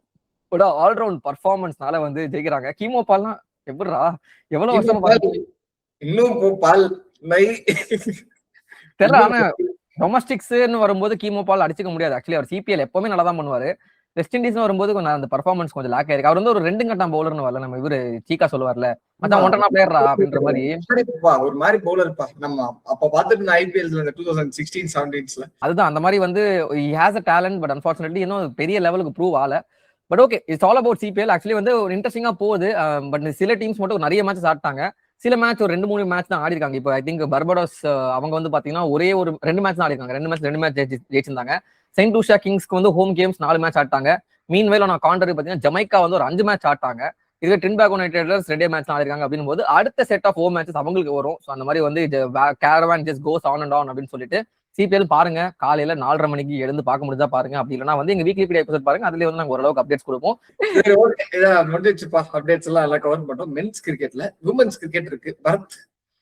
all round பர்ஃபார்மன்ஸ்னால வந்து ஜெயிக்கிறாங்க. கீமோ பால்லாம் எப்படிரா எவ்வளவு வருஷம் இன்னும் பால் தெரியல. ஆனா டொமஸ்டிக்ஸ்ன்னு வரும்போது கீமோ பால் அடிச்சுக்க முடியாது. ஆக்சுவலி அவர் சிபிஎல் எப்பவுமே நல்லா தான் பண்ணுவாரு. வெஸ்ட் இண்டீஸ் வரும்போது கொஞ்சம் அந்த பர்ஃபார்மன்ஸ் கொஞ்சம் லேக் ஆயிருக்கு. அவர் வந்து ஒரு 2 கட்டம் பவுலர்னு வரல, நம்ம இவரு சீக்கா சொல்லுவார்ல மச்சான் ஒன்றனா பிளேயரா அப்படின்ற மாதிரி ஒரு மாதிரி பவுலர்ப்பா. நம்ம அப்ப பாத்துட்டு ஐபிஎல்ல 2016 17ல அதுதான் அந்த மாதிரி வந்து he has a talent, but unfortunately இன்னும் பெரிய லெவலுக்கு ப்ரூவ் ஆகல. But okay, it's all about CPL. Actually வந்து ஒரு இன்ட்ரெஸ்டிங்கா போகுது. பட் சில டீம்ஸ் மட்டும் நிறைய மேட்சஸ் ஆட்டாங்க. சில மேட்ச் ஒரு 2-3 மேட்ச் தான் ஆடி இருக்காங்க. இப்போ ஐ திங்க் பர்படோஸ் அவங்க வந்து பாத்தீங்கன்னா ஒரே ஒரு 2 மேட்ச் தான் ஆடி இருக்காங்க. 2 மேட்ச் ஜெயிச்சிருந்தாங்க. செயின்ட் லூசியா கிங்ஸ்க்கு வந்து ஹோம் கேம்ஸ் 4 மேட்ச் ஆட்டாங்க. மீன்வேல் நான் கான்ட்ரி பாத்தீங்கன்னா ஜமைக்கா வந்து ஒரு 5 மேட்ச் ஆட்டாங்க. இதுவே டின்பாக் யுனைடெட் 2 மேட்ச் ஆடிருக்காங்க. அப்படின் போது அடுத்த செட் ஆஃப் ஹோம் மேட்சஸ் அவங்களுக்கு வரும். ஸோ அந்த மாதிரி வந்து Caravan just goes on and on அப்படின்னு சொல்லிட்டு சிபிஎல் பாருங்க. காலையில 4:30 மணிக்கு எழுந்து பார்க்க முடிஞ்சா பாருங்க. அப்படி இல்லைன்னா வந்து எங்க வீக்லி பீடியா எபிசோட் பாருங்க. அதுல வந்து நாங்க ஓரளவுக்கு அப்டேட்ஸ் கொடுப்போம். முடிஞ்சிச்சுப்பா, அப்டேட்ஸ் எல்லாம் கவர் பண்றோம். மென்ஸ் கிரிக்கெட்ல விமென்ஸ் கிரிக்கெட் இருக்கு. பரத்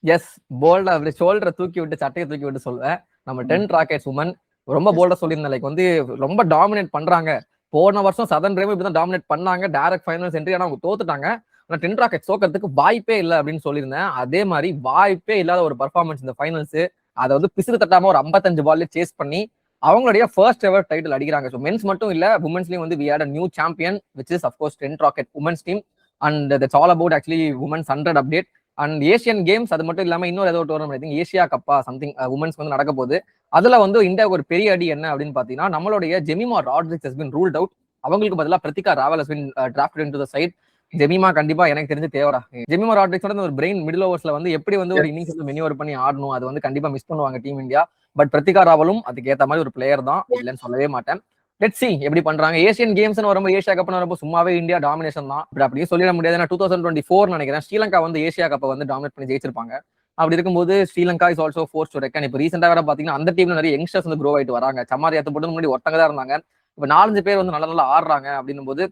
எஸ் போல்டா அப்படி ஷோல்டரை தூக்கி விட்டு சட்டையை தூக்கி விட்டு சொல்லுவேன். நம்ம 10 ராக்கெட்ஸ் உமன் ரொம்ப போல்டா சொல்லியிருந்தேன். லைக் வந்து ரொம்ப டாமினேட் பண்றாங்க. போன வருஷம் சதன் ரேம் இப்படிதான் டாமினேட் பண்ணாங்க. டைரக்ட் ஃபைனல்ஸ் என்ட்ரி ஆனா அவங்க தோத்துட்டாங்க. ஆனா 10 ராக்கெட்ஸ் தோக்கிறதுக்கு வாய்ப்பே இல்லை அப்படின்னு சொல்லியிருந்தேன். அதே மாதிரி வாய்ப்பே இல்லாத ஒரு பர்ஃபார்மன்ஸ் இந்த ஃபைனல்ஸ். அதை வந்து பிசுறு தட்டாம ஒரு 55 பால்ல சேஸ் பண்ணி அவங்களுடைய ஃபர்ஸ்ட் எவர் டைட்டில் அடிக்கிறாங்க. ஸோ மென்ஸ் மட்டும் இல்ல, உமன்ஸ்லயும் வந்து we had a new champion which is of course 10 rocket women's team. And that's all about actually women's 100 update. And Asian games அது மட்டும் இல்லாம இன்னொரு ஏதோ டோர்னமெண்ட் ஏசியா கப்பா சம்திங் உமன்ஸ் வந்து நடக்க போகுது. அதுல வந்து இந்தியாவுக்கு ஒரு பெரிய அடி என்ன அப்படின்னு பாத்தீங்கன்னா நம்மளுடைய Jemimah Rodrigues has been ruled out. அவங்களுக்கு பதிலாக Prathika Rawal has been drafted into the side. Jemimah கண்டிப்பா எனக்கு தெரிஞ்சு தேவரா. ஜெமிமா ராட்ரிக்ஸோட ஒரு பிரெயின் மிடில் ஓவர்ஸ்ல வந்து எப்படி வந்து ஒரு இன்னிங்ஸ் வந்து மெனியூவர் பண்ணி ஆடணும் அது வந்து கண்டிப்பா மிஸ் பண்ணுவாங்க டீம் இந்தியா. பட் பிரத்திகா ராவலும் அதுக்கு ஏத்த மாதிரி ஒரு பிளேயர் தான், இல்லைன்னு சொல்லவே மாட்டேன். லெட்ஸ் see எப்படி பண்றாங்க. ஏசியன் கேம்ஸ் வரும்போது, ஏசியா கப்னு வரும்போது சும்மாவே இந்தியா டாமினேஷன் தான். இப்படி அப்படியே சொல்லிட முடியாது. 2024 நினைக்கிறேன் ஸ்ரீலங்கா வந்து ஏசியா கப்பை வந்து டாமினேட் பண்ணி ஜெயிச்சிருப்பாங்க. அப்படி இருக்கும்போது Sri Lanka is also force to reckon. இப்போ ரீசெண்டா வேற பாத்தீங்கன்னா அந்த டீம்ல நிறைய யங்ஸ்டர்ஸ் வந்து க்ரோ ஆயிட்டு வராங்க. சமாரி போட்டு முன்னாடி ஒருத்தங்க தான் இருந்தாங்க. இப்ப 4-5 பேர் வந்து நல்லா நல்லா ஆடுறாங்க. அப்படின்னும் போது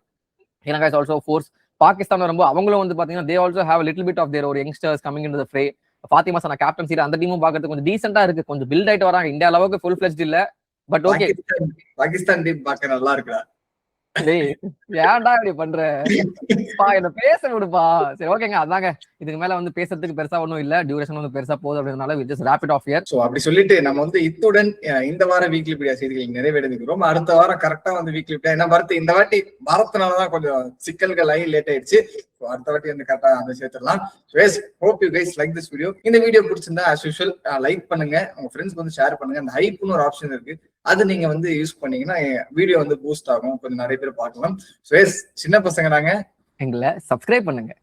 Sri Lanka is also force. Pakistan வரும்போது அவங்களும் வந்து பாத்தீங்கன்னா they also have little bit of their ஒரு youngsters coming in the fray. Fatima Sana captaincy அந்த டீமும் பாக்குறதுக்கு கொஞ்சம் டீசென்டா இருக்கு. கொஞ்சம் பில்ட் ஆயிட்டு வராங்க. இந்தியா அளவுக்கு ஃபுல் ஃபிளெஜ்ட் இல்ல, பட் ஓகே. பாகிஸ்தான் டீம் பார்க்க நல்லா இருக்குடா. டேய் ஏன்டா இப்படி பண்ற? என்ன பேச விடுப்பா. சரி ஓகேங்க, அதாங்க. இதுக்கு மேல வந்து பேசுறதுக்கு பெருசா ஒண்ணும் இல்ல. டியூரேஷன் வந்து பெருசா போகுது அப்படின்றனால we just wrap it off here. So அப்படி சொல்லிட்டு நம்ம வந்து இத்துடன் இந்த வார வீக்லி பீடியா செய்திகள் நிறைவேறிருக்கிறோம். அடுத்த வாரம் கரெக்டா வந்து வீக்லி பீடியா என்ன பரத்து இந்த வாட்டி வரத்துனாலதான் கொஞ்சம் சிக்கல்கள் ஆகி லேட் ஆயிடுச்சு. அடுத்த வாட்டி வந்து கரெக்டா அந்த சேர்த்துடலாம். Hope you guys like this video. இந்த வீடியோ பிடிச்சிருந்தா as usual லைக் பண்ணுங்க, உங்க ஃப்ரெண்ட்ஸ்க்கு வந்து ஷேர் பண்ணுங்க. அந்த ஹைப்னு ஒரு ஆப்ஷன் இருக்கு, அது நீங்க வந்து யூஸ் பண்ணீங்கன்னா வீடியோ வந்து பூஸ்ட் ஆகும், கொஞ்சம் நிறைய பேர் பார்க்கலாம். சின்ன பசங்க நாங்க, எங்களை சப்ஸ்கிரைப் பண்ணுங்க.